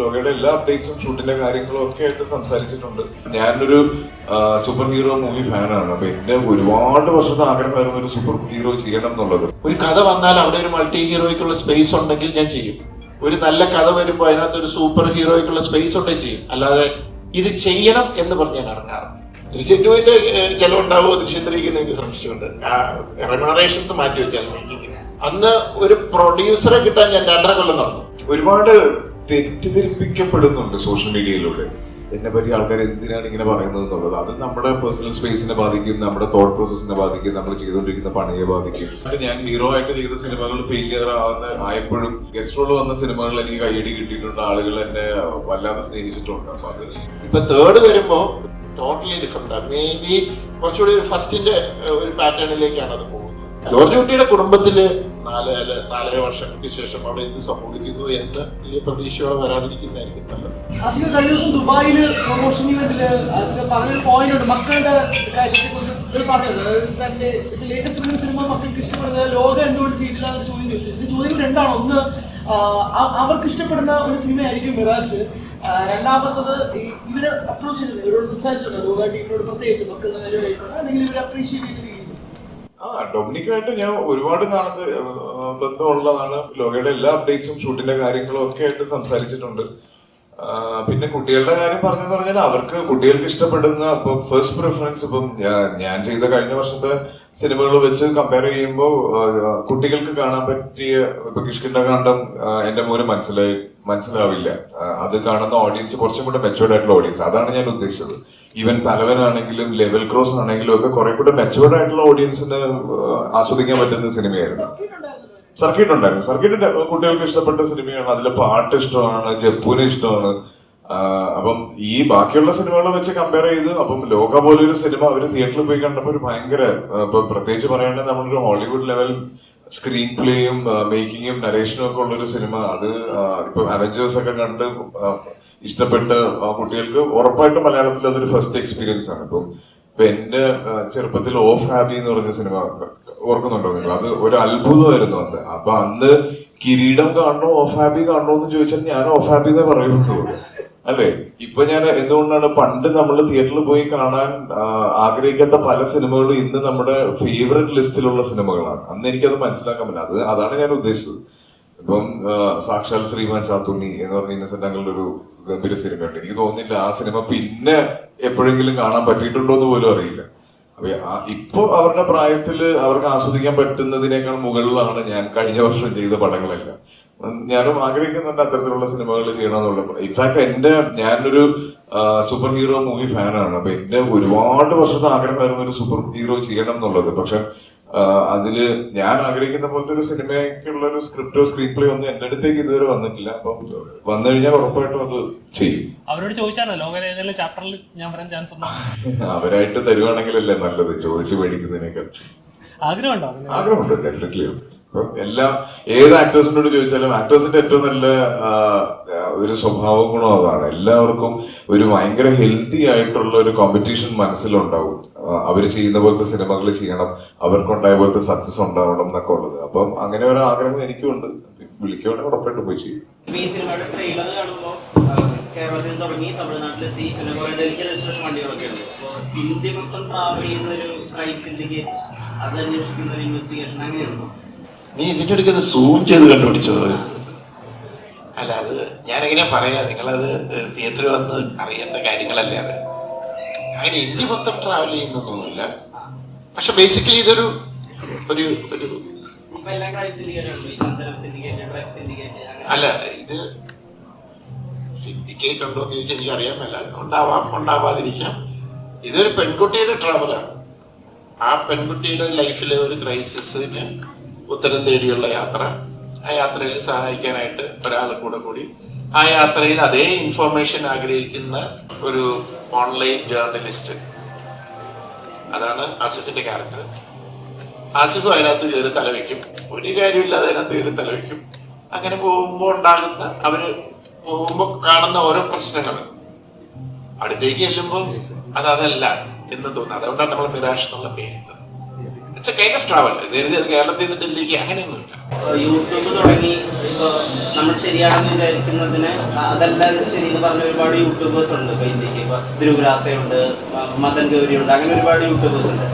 ലോകയുടെ എല്ലാ അപ്ഡേറ്റ്സും ഷൂട്ടിന്റെ കാര്യങ്ങളും ഒക്കെ ആയിട്ട് സംസാരിച്ചിട്ടുണ്ട്. ഞാനൊരു സൂപ്പർ ഹീറോ മൂവി ഫാനാണ്. അപ്പൊ എന്റെ ഒരുപാട് വർഷത്തെ ആഗ്രഹമായിരുന്നു ഒരു സൂപ്പർ ഹീറോ ചെയ്യണം എന്നുള്ളത്. ഒരു കഥ വന്നാൽ അവിടെ ഒരു മൾട്ടി ഹീറോയ്ക്കുള്ള സ്പേസ് ഉണ്ടെങ്കിൽ ഞാൻ ചെയ്യും. ഒരു നല്ല കഥ വരുമ്പോൾ അതിനകത്ത് ഒരു സൂപ്പർ ഹീറോയ്ക്കുള്ള സ്പേസ് ഉണ്ടെങ്കിൽ ചെയ്യും. അല്ലാതെ ഇത് ചെയ്യണം എന്ന് പറഞ്ഞ് ഞാൻ ഇറങ്ങാറ്. ദൃശ്യം 2ന്റെ ചെലവുണ്ടാവുമോ ദൃശ്യം 3ക്ക് എനിക്ക് സംശയമുണ്ട്. റെമ്യൂണറേഷൻസ് മാറ്റി വെച്ചാൽ മേക്കിങ്ങിന് അന്ന് ഒരു പ്രൊഡ്യൂസറെ കിട്ടാൻ ഞാൻ 2.5 കൊല്ലം നടന്നു. ഒരുപാട് തെറ്റിദ്ധരിപ്പിക്കപ്പെടുന്നുണ്ട് സോഷ്യൽ മീഡിയയിലൂടെ. എന്നെ പറ്റി ആൾക്കാർ എന്തിനാണ് ഇങ്ങനെ പറയുന്നത് എന്നുള്ളത്. അത് നമ്മുടെ പേഴ്സണൽ സ്പേസിനെ ബാധിക്കും, നമ്മുടെ തോട്ട് പ്രോസസ്സിനെ ബാധിക്കും, നമ്മൾ ചെയ്തുകൊണ്ടിരിക്കുന്ന പണിയെ ബാധിക്കും. ഞാൻ ഹീറോ ആയിട്ട് ചെയ്ത സിനിമകൾ ഫെയിലിയർ ആയപ്പോഴും ഗസ്റ്റ് റോൾ വന്ന സിനിമകൾ എനിക്ക് കൈയടി കിട്ടിയിട്ടുണ്ട്. ആളുകൾ എന്നെ വല്ലാതെ സ്നേഹിച്ചിട്ടുണ്ട്. അപ്പൊ അത് ഇപ്പൊ തേർഡ് വരുമ്പോ ടോട്ടലി ഡിഫറെന്റ്. മേ ബി കുറച്ചുകൂടി ഒരു ഫസ്റ്റിന്റെ ഒരു പാറ്റേണിലേക്കാണ് അത് പോകുന്നത്. ജോർജ് കുട്ടിയുടെ കുടുംബത്തില് 4.5 വർഷങ്ങൾക്ക് ശേഷം അവിടെ എന്ത് സംഭവിക്കുന്നു എന്ന് വലിയ പ്രതീക്ഷയോടെ വരാതിരിക്കുന്നതായിരിക്കും നല്ലത്. കഴിഞ്ഞ ദിവസം ദുബായില് പ്രൊമോഷൻ ഇവന്റില് പറഞ്ഞൊരു പോയിന്റ് ഉണ്ട് മക്കളുടെ കാര്യത്തെ കുറിച്ച് പറഞ്ഞത്. തന്റെ ലേറ്റസ്റ്റ് സിനിമ മക്കൾക്ക് ഇഷ്ടപ്പെടുന്നത് ലോകം എന്തുകൊണ്ട് ചെയ്തില്ല എന്നൊരു ചോദ്യം ചോദിച്ചു. ഇത് ചോദ്യം രണ്ടാണ്. ഒന്ന്, അവർക്ക് ഇഷ്ടപ്പെടുന്ന ഒരു സിനിമയായിരിക്കും മിറാജ്. രണ്ടാമത്തത് ഇവര് അപ്രോച്ച് ചെയ്തിട്ടുണ്ട്, ഇവരോട് സംസാരിച്ചിട്ടുണ്ട് ലോക ടീമിനോട്, പ്രത്യേകിച്ച് മക്കളുടെ നിലവിലായിട്ടുണ്ട് അല്ലെങ്കിൽ ഇവർ അപ്രീഷിയേറ്റ് ചെയ്തിരിക്കുന്നു. ഡൊമിനിക്കുമായിട്ട് ഞാൻ ഒരുപാട് നാളത്തെ ബന്ധമുള്ളതാണ്. ലോകയുടെ എല്ലാ അപ്ഡേറ്റ്സും ഷൂട്ടിന്റെ കാര്യങ്ങളും ഒക്കെ ആയിട്ട് സംസാരിച്ചിട്ടുണ്ട്. പിന്നെ കുട്ടികളുടെ കാര്യം പറഞ്ഞെന്ന് പറഞ്ഞാൽ അവർക്ക് കുട്ടികൾക്ക് ഇഷ്ടപ്പെടുന്ന ഇപ്പൊ ഫസ്റ്റ് പ്രിഫറൻസ് ഇപ്പം ഞാൻ ചെയ്ത കഴിഞ്ഞ വർഷത്തെ സിനിമകൾ വെച്ച് കമ്പയർ ചെയ്യുമ്പോൾ കുട്ടികൾക്ക് കാണാൻ പറ്റിയ ഇപ്പൊ കിഷ്കിന്ദകാണ്ഡം എന്റെ മോന് മനസ്സിലാവില്ല. അത് കാണുന്ന ഓഡിയൻസ് കുറച്ചും കൂടെ മെച്ചുവേർഡ് ആയിട്ടുള്ള ഓഡിയൻസ്. അതാണ് ഞാൻ ഉദ്ദേശിച്ചത്. ഈവൻ തലവനാണെങ്കിലും ലെവൽ ക്രോസ് ആണെങ്കിലും ഒക്കെ കുറെ കൂടെ മെച്ചുവേർഡ് ആയിട്ടുള്ള ഓഡിയൻസിന് ആസ്വദിക്കാൻ പറ്റുന്ന സിനിമയായിരുന്നു. സർക്കിട്ട് ഉണ്ടായിരുന്നു. സർക്കിട്ട് കുട്ടികൾക്ക് ഇഷ്ടപ്പെട്ട സിനിമയാണ്. അതിലെ പാട്ട് ഇഷ്ടമാണ്, ജപ്പുവിനെ ഇഷ്ടമാണ്. അപ്പം ഈ ബാക്കിയുള്ള സിനിമകളെ വെച്ച് കമ്പയർ ചെയ്ത് അപ്പം ലോക പോലൊരു സിനിമ അവര് തിയേറ്ററിൽ പോയി കണ്ടപ്പോൾ ഒരു ഭയങ്കര ഇപ്പൊ പ്രത്യേകിച്ച് പറയുകയാണെങ്കിൽ നമ്മളൊരു ഹോളിവുഡ് ലെവൽ സ്ക്രീൻ പ്ലേയും മേക്കിങ്ങും നരേഷനും ഒക്കെ ഉള്ളൊരു സിനിമ. അത് ഇപ്പൊ അവഞ്ചേഴ്സ് ഒക്കെ കണ്ട് ഇഷ്ടപ്പെട്ട് കുട്ടികൾക്ക് ഉറപ്പായിട്ടും മലയാളത്തിൽ അതൊരു ഫസ്റ്റ് എക്സ്പീരിയൻസ് ആണ്. ഇപ്പൊ എന്റെ ചെറുപ്പത്തിൽ ഓഫ് ഹാബി എന്ന് പറഞ്ഞ സിനിമ ഓർക്കുന്നുണ്ടോ നിങ്ങൾ? അത് ഒരു അത്ഭുതമായിരുന്നു അന്ന്. അപ്പൊ അന്ന് കിരീടം കാണണോ ഓഫ് ഹാബി കാണണോ എന്ന് ചോദിച്ചാൽ ഞാൻ ഓഫ് ഹാബി എന്നേ പറയുള്ളൂ, അല്ലെ? ഇപ്പൊ ഞാൻ എന്തുകൊണ്ടാണ് പണ്ട് നമ്മൾ തിയേറ്ററിൽ പോയി കാണാൻ ആഗ്രഹിക്കാത്ത പല സിനിമകളും ഇന്ന് നമ്മുടെ ഫേവറേറ്റ് ലിസ്റ്റിലുള്ള സിനിമകളാണ്. അന്ന് എനിക്കത് മനസ്സിലാക്കാൻ പറ്റില്ല. അതാണ് ഞാൻ ഉദ്ദേശിച്ചത്. ഇപ്പം സാക്ഷാൽ ശ്രീമാൻ ചാത്തുണ്ണി എന്ന് പറഞ്ഞ ഇന്നസെന്റ് അങ്കിളുടെ ഒരു ഗംഭീര സിനിമയുണ്ട്. എനിക്ക് തോന്നുന്നില്ല ആ സിനിമ പിന്നെ എപ്പോഴെങ്കിലും കാണാൻ പറ്റിയിട്ടുണ്ടോ എന്ന് പോലും അറിയില്ല. അപ്പൊ ഇപ്പൊ അവരുടെ പ്രായത്തില് അവർക്ക് ആസ്വദിക്കാൻ പറ്റുന്നതിനേക്കാൾ മുകളിലാണ് ഞാൻ കഴിഞ്ഞ വർഷം ചെയ്ത പടങ്ങളെല്ലാം. ഞാനും ആഗ്രഹിക്കുന്നുണ്ട് അത്തരത്തിലുള്ള സിനിമകൾ ചെയ്യണമെന്നുള്ളത്. ഇൻഫാക്ട് ഞാനൊരു സൂപ്പർ ഹീറോ മൂവി ഫാനാണ്. അപ്പൊ എന്റെ ഒരുപാട് വർഷത്തെ ആഗ്രഹമായിരുന്നു ഒരു സൂപ്പർ ഹീറോ ചെയ്യണം എന്നുള്ളത്. പക്ഷെ അതില് ഞാൻ ആഗ്രഹിക്കുന്ന പോലത്തെ ഒരു സിനിമയ്ക്കുള്ള ഒരു സ്ക്രിപ്റ്റോ സ്ക്രീൻ പ്ലേ ഒന്നും എന്റെ അടുത്തേക്ക് ഇതുവരെ വന്നിട്ടില്ല. അപ്പൊ വന്നു കഴിഞ്ഞാൽ ഉറപ്പായിട്ടും അത് ചെയ്യും. അവരോട് ചോദിച്ചാലോ ലോകയുടെ ചാപ്റ്ററിൽ ഞാൻ പറയാൻ ചാൻസ് ഉണ്ടോ? അവരായിട്ട് തരുവാണെങ്കിലല്ലേ നല്ലത്, ചോദിച്ചു മേടിക്കുന്നതിനേക്കാൾ. ആഗ്രഹമുണ്ട്, ഡെഫിനറ്റ്ലി. എല്ലാം ഏത് ആക്ടേഴ്സിനോട് ചോദിച്ചാലും ആക്ടേഴ്സിന്റെ ഏറ്റവും നല്ല ഒരു സ്വഭാവ ഗുണം അതാണ്. എല്ലാവർക്കും ഒരു ഭയങ്കര ഹെൽത്തി ആയിട്ടുള്ള ഒരു കോമ്പറ്റീഷൻ മനസ്സിലുണ്ടാവും. അവർ ചെയ്യുന്ന പോലത്തെ സിനിമകൾ ചെയ്യണം, അവർക്കുണ്ടായ പോലത്തെ സക്സസ് ഉണ്ടാവണം എന്നൊക്കെ ഉള്ളത്. അപ്പം അങ്ങനെ ഒരു ആഗ്രഹം എനിക്കുണ്ട്. വിളിക്കുവാണെങ്കിൽ ഉറപ്പായിട്ട് പോയി ചെയ്യും. കേരളത്തിൽ തുടങ്ങി തമിഴ്നാട്ടിലെത്തി പിന്നെ കുറെ ഡൽഹി രജിസ്ട്രേഷൻ വണ്ടികളൊക്കെ ഉണ്ട്. അപ്പോൾ ഇന്ത്യ മൊത്തം ട്രാവൽ ചെയ്യുന്ന ഒരു ക്രൈം സിൻഡിക്കേറ്റ്, അത് അന്വേഷിക്കുന്ന ഒരു ഇൻവെസ്റ്റിഗേഷൻ അങ്ങനെയുണ്ടോ? നീ ഇതിന്റെ അടുക്കത് സൂം ചെയ്ത് കണ്ടുപിടിച്ചത്? അല്ല, അത് ഞാനെങ്ങനെയാ പറയാ, നിങ്ങളത് തിയേറ്ററിൽ വന്ന് അറിയേണ്ട കാര്യങ്ങളല്ലേ അത്. അങ്ങനെ ഇന്ത്യ മൊത്തം ട്രാവൽ ചെയ്യുന്നൊന്നുമില്ല. പക്ഷെ ബേസിക്കലി ഇതൊരു ഒരു ഒരു അല്ല, ഇത് സിൻഡിക്കേറ്റ് ഉണ്ടോ എന്ന് ചോദിച്ചാൽ എനിക്ക് അറിയാൻ മേല. ഉണ്ടാവാം, ഉണ്ടാവാതിരിക്കാം. ഇതൊരു പെൺകുട്ടിയുടെ ട്രാവലാണ്. ആ പെൺകുട്ടിയുടെ ലൈഫിലെ ഒരു ക്രൈസിസിന് ഉത്തരം തേടിയുള്ള യാത്ര. ആ യാത്രയിൽ സഹായിക്കാനായിട്ട് ഒരാൾ കൂടി ആ യാത്രയിൽ അതേ ഇൻഫോർമേഷൻ ആഗ്രഹിക്കുന്ന ഒരു ഓൺലൈൻ ജേർണലിസ്റ്റ്. അതാണ് ആസിഫിന്റെ ക്യാരക്ടർ. ആസിഫ് അതിനകത്ത് കയറി തലവെക്കും, ഒരു കാര്യമില്ലാതെ അതിനകത്ത് കയറി തലവെക്കും. അങ്ങനെ പോകുമ്പോൾ ഉണ്ടാകുന്ന പോകുമ്പോൾ കാണുന്ന ഓരോ പ്രശ്നങ്ങൾ അടുത്തേക്ക് ചെല്ലുമ്പോൾ അതല്ല എന്ന് തോന്നുന്നു. അതുകൊണ്ടാണ് നമ്മൾ മിറാഷ് എന്നുള്ള പേര്. It's A kind of travel. നേരത്തെ കേരളത്തിൽ നിന്ന് ഡൽഹിക്ക് അങ്ങനെയൊന്നുമില്ല. യൂട്യൂബ് തുടങ്ങി ഇപ്പൊ നമ്മൾ ശരിയാണെന്ന് വിചാരിക്കുന്നതിന് അതല്ല ശരി എന്ന് പറഞ്ഞ ഒരുപാട് യൂട്യൂബേഴ്സ് ഉണ്ട്. ഇപ്പൊ ഇന്ത്യക്ക് ഇപ്പൊ ധ്രുവരാത്തയുണ്ട്, മദൻ ഗൗരി ഉണ്ട്, അങ്ങനെ ഒരുപാട് യൂട്യൂബേഴ്സ് ഉണ്ട്.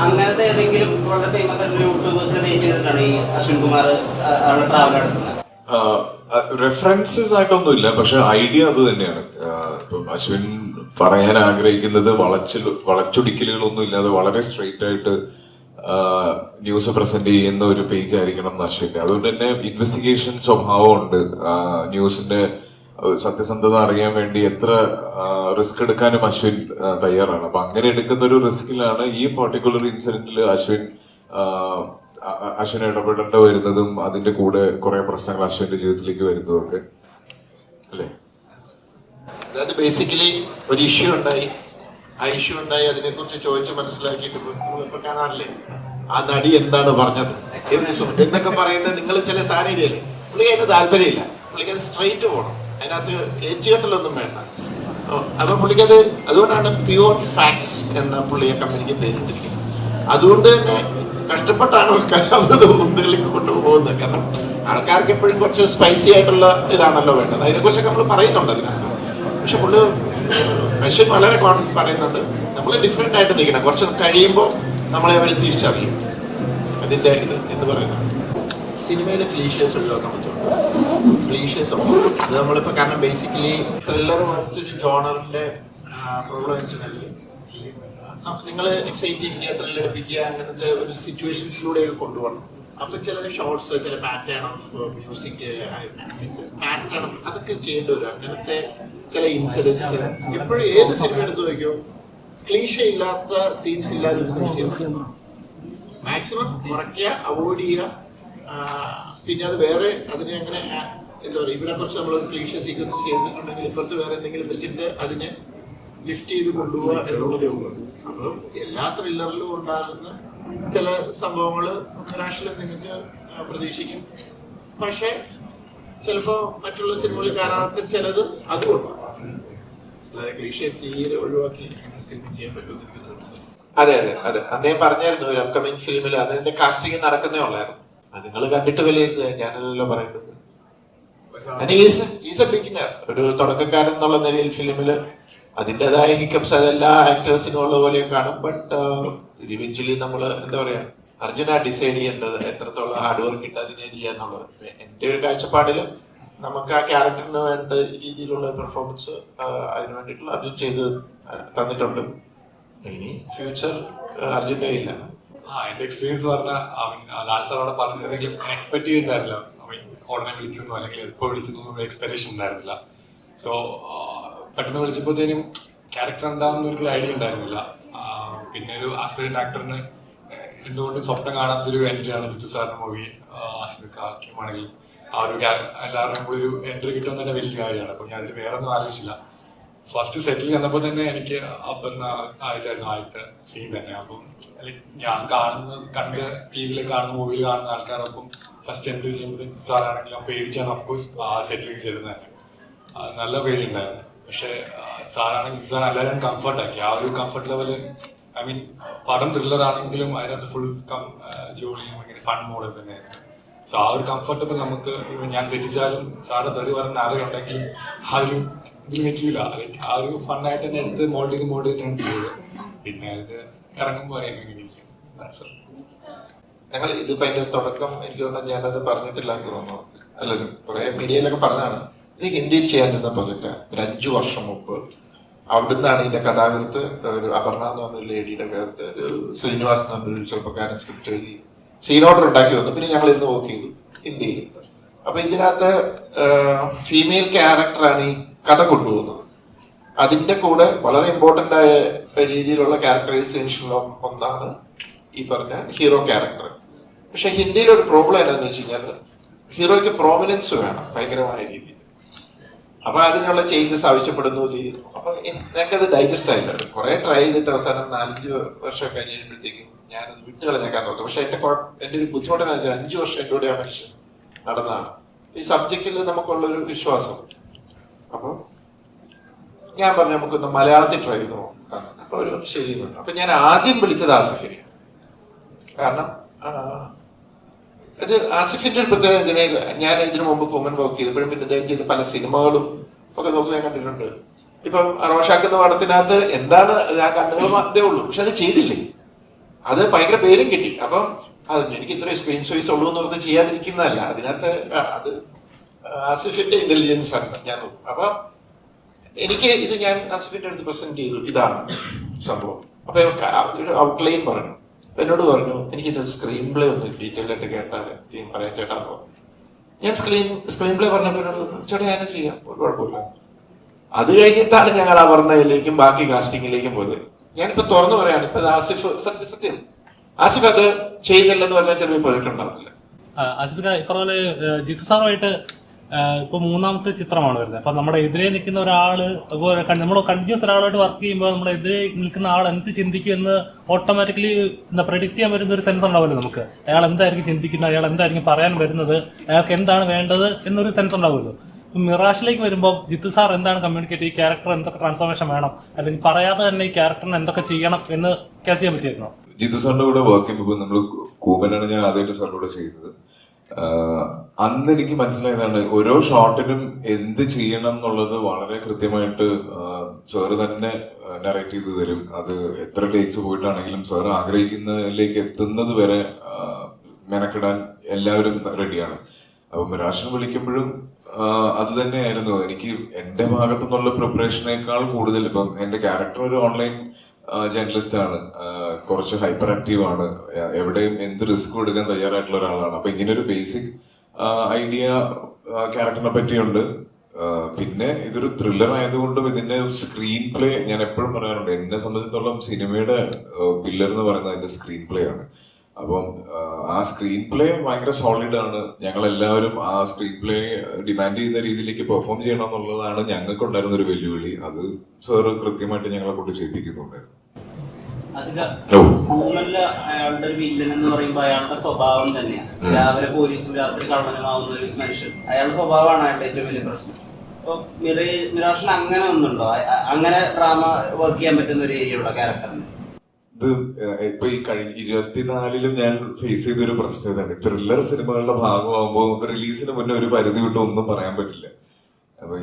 അങ്ങനത്തെ ഏതെങ്കിലും വളരെ ഫേമസ് ആയിട്ടുള്ള യൂട്യൂബേഴ്സിനെ ബേസ് ചെയ്തിട്ടാണ് ഈ അശ്വിൻ കുമാർ അവിടെ ട്രാവൽ നടത്തുന്നത്? റെഫറൻസസ് ആയിട്ടൊന്നുമില്ല, പക്ഷെ ഐഡിയ അത് തന്നെയാണ്. ഇപ്പം അശ്വിൻ പറയാൻ ആഗ്രഹിക്കുന്നത് വളച്ചൊടിക്കലുകളൊന്നും ഇല്ലാതെ വളരെ സ്ട്രെയിറ്റ് ആയിട്ട് ന്യൂസ് പ്രസന്റ് ചെയ്യുന്ന ഒരു പേജ് ആയിരിക്കണം അശ്വിന്റെ. അതുകൊണ്ട് തന്നെ ഇൻവെസ്റ്റിഗേഷൻ സ്വഭാവം ഉണ്ട്. ന്യൂസിന്റെ സത്യസന്ധത അറിയാൻ വേണ്ടി എത്ര റിസ്ക് എടുക്കാനും അശ്വിൻ തയ്യാറാണ്. അപ്പൊ അങ്ങനെ എടുക്കുന്ന ഒരു റിസ്കിലാണ് ഈ പർട്ടിക്കുലർ ഇൻസിഡന്റിൽ അശ്വിൻ ഇടപെടേണ്ട വരുന്നതും അതിന്റെ കൂടെ കുറെ പ്രശ്നങ്ങൾ അശ്വിന്റെ ജീവിതത്തിലേക്ക് വരുന്നതും ഒക്കെ അല്ലേ. അതായത് ബേസിക്കലി ഒരു ഇഷ്യൂ ഉണ്ടായി, ആ ഇഷ്യൂ ഉണ്ടായി അതിനെക്കുറിച്ച് ചോദിച്ച് മനസ്സിലാക്കിയിട്ട് നമ്മളിപ്പോ കാണാറില്ലേ ആ നടി എന്താണ് പറഞ്ഞത് എന്നൊക്കെ പറയുന്നത് നിങ്ങൾ ചില സാധനയില്ലേ. പുള്ളിക്ക് അതിന് താല്പര്യമില്ല, പുള്ളിക്ക് അത് സ്ട്രെയിറ്റ് പോകണം, അതിനകത്ത് ഏച്ചുകെട്ടലൊന്നും വേണ്ട. അപ്പൊ പുള്ളിക്കത് അതുകൊണ്ടാണ് പ്യുവർ ഫാക്ട്സ് എന്ന പുള്ളിയെ കമ്പനിക്ക് പേരിട്ടിരിക്കുന്നത്. അതുകൊണ്ട് തന്നെ കഷ്ടപ്പെട്ടാണ് അത് മുന്തിലേക്ക് കൊണ്ടുപോകുന്നത്. കാരണം ആൾക്കാർക്ക് എപ്പോഴും കുറച്ച് സ്പൈസി ആയിട്ടുള്ള ഇതാണല്ലോ വേണ്ടത്. അതിനെക്കുറിച്ചൊക്കെ നമ്മൾ പറയുന്നുണ്ട് അതിനകത്ത്. പക്ഷെ പുള്ളി അശ്വിൻ വളരെ പറയുന്നുണ്ട് നമ്മൾ ഡിഫറെന്റ് ആയിട്ട് നിൽക്കണം, കുറച്ച് കഴിയുമ്പോൾ നമ്മളെ അവർ തിരിച്ചറിയും അതിന്റെ ഇത് എന്ന് പറയുന്നത്. സിനിമയിലെ ക്ലീഷ്യേഴ്സ് ഒഴിവാക്കാൻ പറ്റുള്ളൂ. ക്ലീഷ്യേഴ്സ് ഇത് നമ്മളിപ്പോൾ കാരണം ബേസിക്കലി ത്രില്ലർ പോലത്തെ ജോണറിന്റെ പ്രോബ്ലം വെച്ചാൽ നിങ്ങൾ എക്സൈറ്റിംഗ് ത്രില്ലടിപ്പിക്കുക അങ്ങനത്തെ ഒരു സിറ്റുവേഷൻസിലൂടെയൊക്കെ കൊണ്ടുപോകണം. അപ്പൊ ചില ഷോർട്സ്, ചില pattern of music, pattern of അതൊക്കെ ചെയ്യേണ്ടി വരും. അങ്ങനത്തെ ചില ഇൻസിഡൻസ് എപ്പോഴും ഏത് സിനിമ എടുത്ത് നോക്കിയോ ക്ലീഷ ഇല്ലാത്ത സീൻസ് ഇല്ലാതെ ഒരു സിനിമ ചെയ്യും. മാക്സിമം കുറയ്ക്കുക, അവോയ്ഡ് ചെയ്യുക. പിന്നെ അത് വേറെ അതിനെ അങ്ങനെ എന്താ പറയുക, ഇവിടെ കുറച്ച് നമ്മൾ ക്ലീഷ സീക്വൻസ് ചെയ്തിട്ടുണ്ടെങ്കിൽ ഇപ്പുറത്ത് വേറെ എന്തെങ്കിലും വെച്ചിട്ട് അതിനെ ലിഫ്റ്റ് ചെയ്ത് കൊണ്ടുപോവുക എന്നുള്ളതേ ഉള്ളൂ. അപ്പം എല്ലാ ത്രില്ലറിലും ഉണ്ടാകുന്ന ചില സംഭവങ്ങൾ ഒരാഴ്ചയിൽ നിങ്ങൾക്ക് പ്രതീക്ഷിക്കും. പക്ഷെ ചിലപ്പോ മറ്റുള്ള സിനിമകളിൽ കാണാത്ത ചിലത് അതുകൊണ്ടാണ്. അതായത് ക്ലീഷ തീരെ ഒഴിവാക്കി സിനിമ ചെയ്യാൻ പറ്റുമെന്ന്. അതെ അതെ അതെ അദ്ദേഹം പറഞ്ഞായിരുന്നു ഒരു അപ്കമിങ് ഫിലിമിൽ അതിന്റെ കാസ്റ്റിംഗ് നടക്കുന്നേ ഉള്ളായിരുന്നു. അത് നിങ്ങൾ കണ്ടിട്ട് വിലയിരുത്തുക, ഞാനല്ലോ പറയേണ്ടത്. ഒരു തുടക്കക്കാരൻ എന്നുള്ള നിലയിൽ ഫിലിമില് അതിൻ്റെതായ ഹിക്കപ്സ് അതെല്ലാ ആക്ടേഴ്സിനും ഉള്ള പോലെയും കാണും. ബട്ട് ഇത് ഇവഞ്ച്വലി നമ്മൾ എന്താ പറയാ അർജുന ഡിസൈഡ് ചെയ്യേണ്ടത് എത്രത്തോളം ഹാർഡ് വർക്ക് ഇട്ട് അതിനെ ചെയ്യാന്നുള്ളത്. എൻ്റെ ഒരു കാഴ്ചപ്പാടിൽ നമുക്ക് ആ ക്യാരക്ടറിന് വേണ്ട രീതിയിലുള്ള പെർഫോമൻസ് അതിന് വേണ്ടിയിട്ടുള്ള അർജുൻ ചെയ്ത് തന്നിട്ടുണ്ട്. ഇനി ഫ്യൂച്ചർ അർജുൻ്റെ ഇല്ല. എന്റെ എക്സ്പീരിയൻസ് പറഞ്ഞാൽ ലാൽ സാർ അവിടെ പറഞ്ഞിരുന്നെങ്കിലും ഞാൻ എക്സ്പെക്ട് ചെയ്യുന്നുണ്ടായിരുന്നില്ല. ഉടനെ വിളിക്കുന്നു അല്ലെങ്കിൽ എപ്പോൾ വിളിക്കുന്നു എക്സ്പെക്ടേഷൻ ഉണ്ടായിരുന്നില്ല. സോ പെട്ടെന്ന് വിളിച്ചപ്പോഴത്തേനും ക്യാരക്ടർ എന്താണെന്ന് ഒരു ഐഡിയ ഉണ്ടായിരുന്നില്ല. പിന്നെ ഒരു ആസ്പിറന്റ് ആക്ടറിന് എന്തുകൊണ്ടും സ്വപ്നം കാണാത്തൊരു എൻട്രിയാണ് ജിത്തു സാറിന്റെ മൂവി. ആസ്പിറക്കാണെങ്കിൽ ആ ഒരു എല്ലാവരുടെയും കൂടി ഒരു എൻട്രി കിട്ടുമെന്ന് തന്നെ വലിയ കാര്യമാണ്. അപ്പോൾ ഞാൻ അതിൽ വേറെ ഒന്നും ആലോചിച്ചില്ല. ഫസ്റ്റ് സെറ്റിൽ ചെന്നപ്പോൾ തന്നെ എനിക്ക് അപ്പറിന് ആയിട്ടായിരുന്നു ആദ്യത്തെ സീൻ തന്നെ. അപ്പം ഞാൻ കണ്ട് ടി വിയിൽ കാണുന്ന മൂവിയിൽ കാണുന്ന ആൾക്കാരൊപ്പം ഫസ്റ്റ് എൻട്രി ചെയ്യുമ്പോൾ സാറാണെങ്കിലും പേടിച്ചാണ് ഓഫ്കോഴ്സ് ആ സെറ്റിലേക്ക് ചെല്ലുന്നത് തന്നെ. നല്ല പേടിയുണ്ടായിരുന്നു. പക്ഷെ സാറാണെങ്കിൽ സാർ എല്ലാവരും കംഫർട്ടാക്കി. ആ ഒരു കംഫർട്ട് ലെവല് ഐ മീൻ പടം ത്രില്ലർ ആണെങ്കിലും അതിനകത്ത് ഫുൾ ജോലിയും ഇങ്ങനെ ഫൺ മോഡ് തന്നെയായിരുന്നു. സോ ആ ഒരു കംഫർട്ടബിൾ നമുക്ക് ഞാൻ തെറ്റിച്ചാലും സാറ് തെറി പറഞ്ഞ ആഗ്രഹം ഉണ്ടെങ്കിലും ആ ഒരു ഇതിൽ നിൽക്കില്ല. ആ ഒരു ഫണ്ണായിട്ട് തന്നെ എടുത്ത് മോൾഡ് ചെയ്തിട്ടാണ് ചെയ്തത്. പിന്നെ അത് ഇറങ്ങുമ്പോൾ അറിയാൻ ഇരിക്കും. ഞങ്ങൾ ഇതിപ്പോ അതിന്റെ തുടക്കം എനിക്ക് തോന്നുന്നു ഞാനത് പറഞ്ഞിട്ടില്ല എന്ന് തോന്നുന്നു. അല്ല കുറെ മീഡിയയിലൊക്കെ പറഞ്ഞതാണ്. ഇത് ഹിന്ദിയിൽ ചെയ്യാനിരുന്ന പ്രൊജക്റ്റ് ഒരു 5 വർഷം മുമ്പ്. അവിടുന്നാണ് ഇതിന്റെ കഥാകൃത്ത് ഒരു അപർണ എന്ന് പറഞ്ഞൊരു ലേഡിയുടെ കഥ ഒരു ശ്രീനിവാസ് എന്ന് പറഞ്ഞൊരു ചെറുപ്പക്കാരൻ സ്ക്രിപ്റ്റ് എഴുതി സീൻ ഓർഡർ ഉണ്ടാക്കി വന്നു. പിന്നെ ഞങ്ങൾ ഇരുന്ന് വർക്ക് ചെയ്തു ഹിന്ദിയിൽ. അപ്പൊ ഇതിനകത്ത് ഫീമെയിൽ ക്യാരക്ടറാണ് ഈ കഥ കൊണ്ടുപോകുന്നത്. അതിന്റെ കൂടെ വളരെ ഇമ്പോർട്ടന്റ് ആയ രീതിയിലുള്ള ക്യാരക്ടറൈസേഷനിലും ഒന്നാണ് ഈ പറഞ്ഞ ഹീറോ ക്യാരക്ടർ. പക്ഷെ ഹിന്ദിയിൽ ഒരു പ്രോബ്ലം എന്താണെന്ന് വെച്ച് കഴിഞ്ഞാൽ ഹീറോയ്ക്ക് പ്രോമിനൻസ് വേണം ഭയങ്കരമായ രീതിയിൽ. അപ്പൊ അതിനുള്ള ചേഞ്ചസ് ആവശ്യപ്പെടുന്നു ചെയ്യുന്നു. അപ്പൊ ഞങ്ങൾക്കത് ഡൈജസ്റ്റ് ആയില്ല. കുറെ ട്രൈ ചെയ്തിട്ട് അവസാനം 4-5 വർഷം കഴിഞ്ഞപ്പോഴത്തേക്കും ഞാനത് വിട്ടുകളഞ്ഞേക്കാൻ തോന്നുന്നു. പക്ഷെ എന്റെ ഒരു ബുദ്ധിമുട്ടെന്ന് വെച്ചാൽ 5 വർഷം എൻ്റെ കൂടെ ആ മനുഷ്യൻ നടന്നതാണ്. ഈ സബ്ജക്റ്റിൽ നമുക്കുള്ളൊരു വിശ്വാസം. അപ്പൊ ഞാൻ പറഞ്ഞു നമുക്കൊന്ന് മലയാളത്തിൽ ട്രൈ ചെയ്ത് നോക്കാം. അപ്പൊ ഒരു ശരി. അപ്പൊ ഞാൻ ആദ്യം വിളിച്ചത് ആസിഫിനെ. കാരണം അത് ആസിഫിന്റെ ഒരു പ്രത്യേകത. ഞാൻ ഇതിനു മുമ്പ് കൊമൻ വർക്ക് ചെയ്തപ്പോഴും പിന്നെ അദ്ദേഹം ചെയ്ത പല സിനിമകളും ഒക്കെ നോക്കി ഞാൻ കണ്ടിട്ടുണ്ട്. ഇപ്പം റോഷാക്കുന്ന പടത്തിനകത്ത് എന്താണ് ആ കണ്ണുകൾ മാത്രമേ ഉള്ളൂ, പക്ഷെ അത് ചെയ്തില്ലേ, അത് ഭയങ്കര പേരും കിട്ടി. അപ്പം അത് എനിക്ക് ഇത്രയും സ്ക്രീൻ സ്പേസ് ഉള്ളൂ എന്ന് പറഞ്ഞ് ചെയ്യാതിരിക്കുന്നതല്ല, അതിനകത്ത് അത് ആസിഫിന്റെ ഇന്റലിജൻസ് ആണ് ഞാൻ നോക്കും. അപ്പൊ എനിക്ക് ഇത് ഞാൻ ആസിഫിന്റെ അടുത്ത് പ്രസന്റ് ചെയ്തു, ഇതാണ് സംഭവം. അപ്പൊ ഒരു ഔട്ട്ലൈൻ പറഞ്ഞു. എന്നോട് പറഞ്ഞു എനിക്കിത് സ്ക്രീൻ പ്ലേ ഒന്ന് ഡീറ്റെയിൽ ആയിട്ട് കേട്ടാൽ പറയാൻ ചേട്ടാന്ന് പറഞ്ഞു. ഞാൻ സ്ക്രീൻ പ്ലേ പറഞ്ഞപ്പോൾ എന്നോട് പറഞ്ഞു ചേട്ടാ ഞാനും ചെയ്യാം, ഒരു കുഴപ്പമില്ല. അത് കഴിഞ്ഞിട്ടാണ് ഞങ്ങൾ ആ പറഞ്ഞതിലേക്കും ബാക്കി കാസ്റ്റിംഗിലേക്കും പോയത്. ഞാനിപ്പോ തുറന്നു പറയാണ്, ഇപ്പൊ ആസിഫ് സത്യം ആസിഫ് അത് ചെയ്യുന്നില്ലെന്ന് പറഞ്ഞാൽ ചിലപ്പോൾ പോയിട്ടുണ്ടാവില്ല. ആസിഫ് ഇപ്പൊ പോലെ ജിത്തു സാറുമായിട്ട് ഇപ്പൊ 3ാമത്തെ ചിത്രമാണ് വരുന്നത്. അപ്പൊ നമ്മുടെ എതിരെ നിൽക്കുന്ന ഒരാള് നമ്മൾ കണ്ടിന്യൂസ് ഒരാളായിട്ട് വർക്ക് ചെയ്യുമ്പോൾ നമ്മുടെ എതിരെ നിൽക്കുന്ന ആൾ എന്ത് ചിന്തിക്കും എന്ന് ഓട്ടോമാറ്റിക്കലി പ്രെഡിക്റ്റ് ചെയ്യാൻ വരുന്ന ഒരു സെൻസ് ഉണ്ടാവുമല്ലോ നമുക്ക്. അയാൾ എന്തായിരിക്കും ചിന്തിക്കുന്നത്, അയാൾ എന്തായിരിക്കും പറയാൻ വരുന്നത്, അയാൾക്ക് എന്താണ് വേണ്ടത് എന്നൊരു സെൻസ് ഉണ്ടാവുമല്ലോ. മിറാഷിലേക്ക് വരുമ്പോൾ ജിത്തു സാർ എന്താണ് കമ്മ്യൂണിക്കേറ്റ്, ഈ ക്യാരക്ടർ എന്തൊക്കെ ട്രാൻസ്ഫോർമേഷൻ വേണം, അല്ലെങ്കിൽ പറയാതെ തന്നെ ഈ ക്യാരക്ടറിന് എന്തൊക്കെ ചെയ്യണം എന്ന് ക്യാച്ച് ചെയ്യാൻ പറ്റിയിരുന്നോ? ജിത്തു സാറിന്റെ കൂടെ വർക്ക് ചെയ്യുമ്പോൾ നമ്മൾ കൂബനാണ് ഞാൻ ആദ്യമായിട്ട് സാറിന്റെ കൂടെ ചെയ്യുന്നത്. അന്ന് എനിക്ക് മനസ്സിലായതാണ് ഓരോ ഷോട്ടിനും എന്ത് ചെയ്യണം എന്നുള്ളത് വളരെ കൃത്യമായിട്ട് സാറ് തന്നെ നറേറ്റ് ചെയ്ത് തരും. അത് എത്ര ടേക്സ് പോയിട്ടാണെങ്കിലും സാർ ആഗ്രഹിക്കുന്നതിലേക്ക് എത്തുന്നത് വരെ മെനക്കിടാൻ എല്ലാവരും റെഡിയാണ്. അപ്പൊ മിറാഷിനെ വിളിക്കുമ്പോഴും അത് തന്നെയായിരുന്നു. എനിക്ക് എന്റെ ഭാഗത്തു നിന്നുള്ള പ്രിപ്പറേഷനേക്കാൾ കൂടുതൽ, ഇപ്പം എന്റെ ക്യാരക്ടർ ഒരു ഓൺലൈൻ ജേർണലിസ്റ്റ് ആണ്, കുറച്ച് ഹൈപ്പർ ആക്റ്റീവ് ആണ്, എവിടെയും എന്ത് റിസ്ക് എടുക്കാൻ തയ്യാറായിട്ടുള്ള ഒരാളാണ്. അപ്പൊ ഇങ്ങനെ ഒരു ബേസിക് ഐഡിയ ക്യാരക്ടറിനെ പറ്റിയുണ്ട്. പിന്നെ ഇതൊരു ത്രില്ലർ ആയതുകൊണ്ടും ഇതിന്റെ സ്ക്രീൻ പ്ലേ ഞാൻ എപ്പോഴും പറയാറുണ്ട്, എന്നെ സംബന്ധിച്ചിടത്തോളം സിനിമയുടെ പില്ലർ എന്ന് പറയുന്നത് അതിന്റെ സ്ക്രീൻ പ്ലേ ആണ്. അപ്പം ആ സ്ക്രീൻ പ്ലേ ഭയങ്കര സോളിഡ് ആണ്. ഞങ്ങൾ എല്ലാവരും ആ സ്ക്രീൻ പ്ലേ ഡിമാൻഡ് ചെയ്യുന്ന രീതിയിലേക്ക് പെർഫോം ചെയ്യണം എന്നുള്ളതാണ് ഞങ്ങൾക്ക് ഉണ്ടായിരുന്ന ഒരു വെല്ലുവിളി. അത് സാറ് കൃത്യമായിട്ട് ഞങ്ങളെ കൊണ്ട് ചെയ്യിപ്പിക്കുന്നുണ്ടായിരുന്നു. അയാളുടെ ഒരു വില്ലൻ എന്ന് പറയുമ്പോൾ അയാളുടെ സ്വഭാവം തന്നെയാണ്. രാവിലെ പോലീസും രാത്രി കള്ളനുമാവുന്ന ഒരു മനുഷ്യൻ, അയാളുടെ സ്വഭാവമാണ് അയാളുടെ ഏറ്റവും വലിയ പ്രശ്നം. അപ്പൊ മിറാഷിന് അങ്ങനെ ഒന്നുണ്ടോ, അങ്ങനെ ഡ്രാമ വർക്ക് ചെയ്യാൻ പറ്റുന്ന ഒരു ഏരിയയുള്ള ക്യാരക്ടറിന്? ഇത് ഇപ്പൊ ഈ കഴിഞ്ഞ 24-ലും ഞാൻ ഫേസ് ചെയ്തൊരു പ്രശ്നം ഇതാണ്. ത്രില്ലർ സിനിമകളുടെ ഭാഗമാകുമ്പോൾ റിലീസിന് മുന്നേ ഒരു പരിധി വിട്ട് ഒന്നും പറയാൻ പറ്റില്ല. അപ്പൊ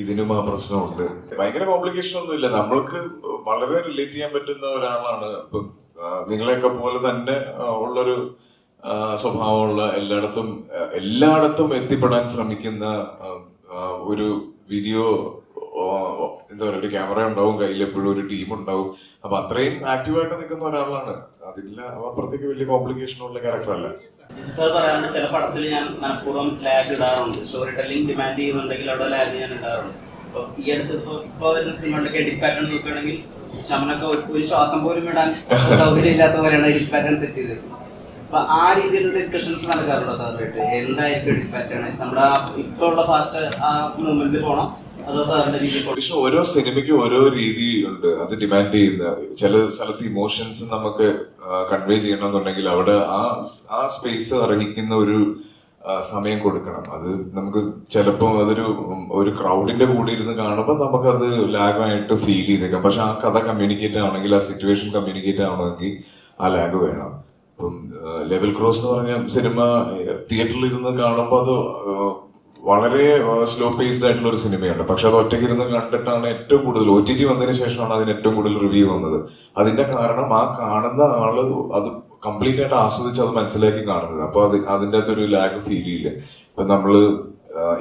ഇതിനും ആ പ്രശ്നമുണ്ട്. ഭയങ്കര കോംപ്ലിക്കേഷൻ ഒന്നുമില്ല, നമ്മൾക്ക് വളരെ റിലേറ്റ് ചെയ്യാൻ പറ്റുന്ന ഒരാളാണ്. ഇപ്പം നിങ്ങളെയൊക്കെ പോലെ തന്നെ ഉള്ളൊരു സ്വഭാവമുള്ള, എല്ലായിടത്തും എത്തിപ്പെടാൻ ശ്രമിക്കുന്ന ഒരു വീഡിയോ, എന്താ പറയുക, ഒരു ക്യാമറ ഉണ്ടാവും കയ്യിൽ, എപ്പോഴും ഒരു ടീം ഉണ്ടാവും. അപ്പൊ അത്രയും ആക്റ്റീവായിട്ട് നിൽക്കുന്ന ഒരാളാണ്. അതില്ല അപ്പുറത്തേക്ക് വലിയ കോംപ്ലിക്കേഷൻ ഉള്ള ക്യാരക്ടർ അല്ല. സാർ പറയാറുണ്ട് ചില പടത്തിൽ ഞാൻ മനഃപൂർവ്വം ലാഗ് ഇടാറുണ്ട്, സ്റ്റോറി ടെല്ലിംഗ് ഡിമാൻഡ് ചെയ്യുന്നുണ്ടെങ്കിൽ അവിടെ ലാഗ് ഞാൻ ഇടാറുണ്ട്. അപ്പൊ ഈ അടുത്ത് ഇപ്പൊ വരുന്ന സിനിമകളുടെ എഡിറ്റ് പാറ്റേൺ നോക്കുകയാണെങ്കിൽ ശമനൊക്കെ ഒരു ശ്വാസം പോലും ഇടാൻ സൗകര്യം ഇല്ലാത്ത പോലെയാണ് എഡിറ്റ് പാറ്റേൺ സെറ്റ് ചെയ്തത്. അപ്പൊ ആ രീതിയിലുള്ള ഡിസ്കഷൻസ് നടക്കാറുണ്ടോ സാറായിട്ട്? എന്തായിരിക്കും എഡിറ്റ് പാറ്റേൺ? നമ്മുടെ ഇപ്പൊ ഉള്ള ഫാസ്റ്റ് ആ മൂവ്മെന്റിൽ പോകണം, പക്ഷെ ഓരോ സിനിമയ്ക്കും ഓരോ രീതിയുണ്ട് അത് ഡിമാൻഡ് ചെയ്യുന്ന. ചില സ്ഥലത്ത് ഇമോഷൻസ് നമുക്ക് കൺവേ ചെയ്യണമെന്നുണ്ടെങ്കിൽ അവിടെ ആ സ്പേസ് അർഹിക്കുന്ന ഒരു സമയം കൊടുക്കണം. അത് നമുക്ക് ചിലപ്പോൾ ഒരു ക്രൗഡിന്റെ കൂടെ ഇരുന്ന് കാണുമ്പോൾ നമുക്കത് ലാഗായിട്ട് ഫീൽ ചെയ്തേക്കാം. പക്ഷെ ആ കഥ കമ്മ്യൂണിക്കേറ്റ് ആവണമെങ്കിൽ, ആ സിറ്റുവേഷൻ കമ്മ്യൂണിക്കേറ്റ് ആവണമെങ്കിൽ ആ ലാഗ് വേണം. ഇപ്പം ലെവൽ ക്രോസ് എന്ന് പറഞ്ഞ സിനിമ തിയേറ്ററിൽ ഇരുന്ന് കാണുമ്പോൾ അത് വളരെ സ്ലോ പേസ്ഡ് ആയിട്ടുള്ള ഒരു സിനിമയാണ്. പക്ഷെ അത് ഒറ്റയ്ക്ക് ഇരുന്ന് കണ്ടിട്ടാണ് ഏറ്റവും കൂടുതൽ, OTT വന്നതിന് ശേഷമാണ് അതിന് ഏറ്റവും കൂടുതൽ റിവ്യൂ വന്നത്. അതിന്റെ കാരണം ആ കാണുന്ന ആള് അത് കംപ്ലീറ്റ് ആയിട്ട് ആസ്വദിച്ച് അത് മനസ്സിലാക്കി കാണുന്നത്. അപ്പൊ അതിന്റെ അകത്തൊരു ലാഗ് ഫീൽ ചെയ്യില്ല. ഇപ്പൊ നമ്മള്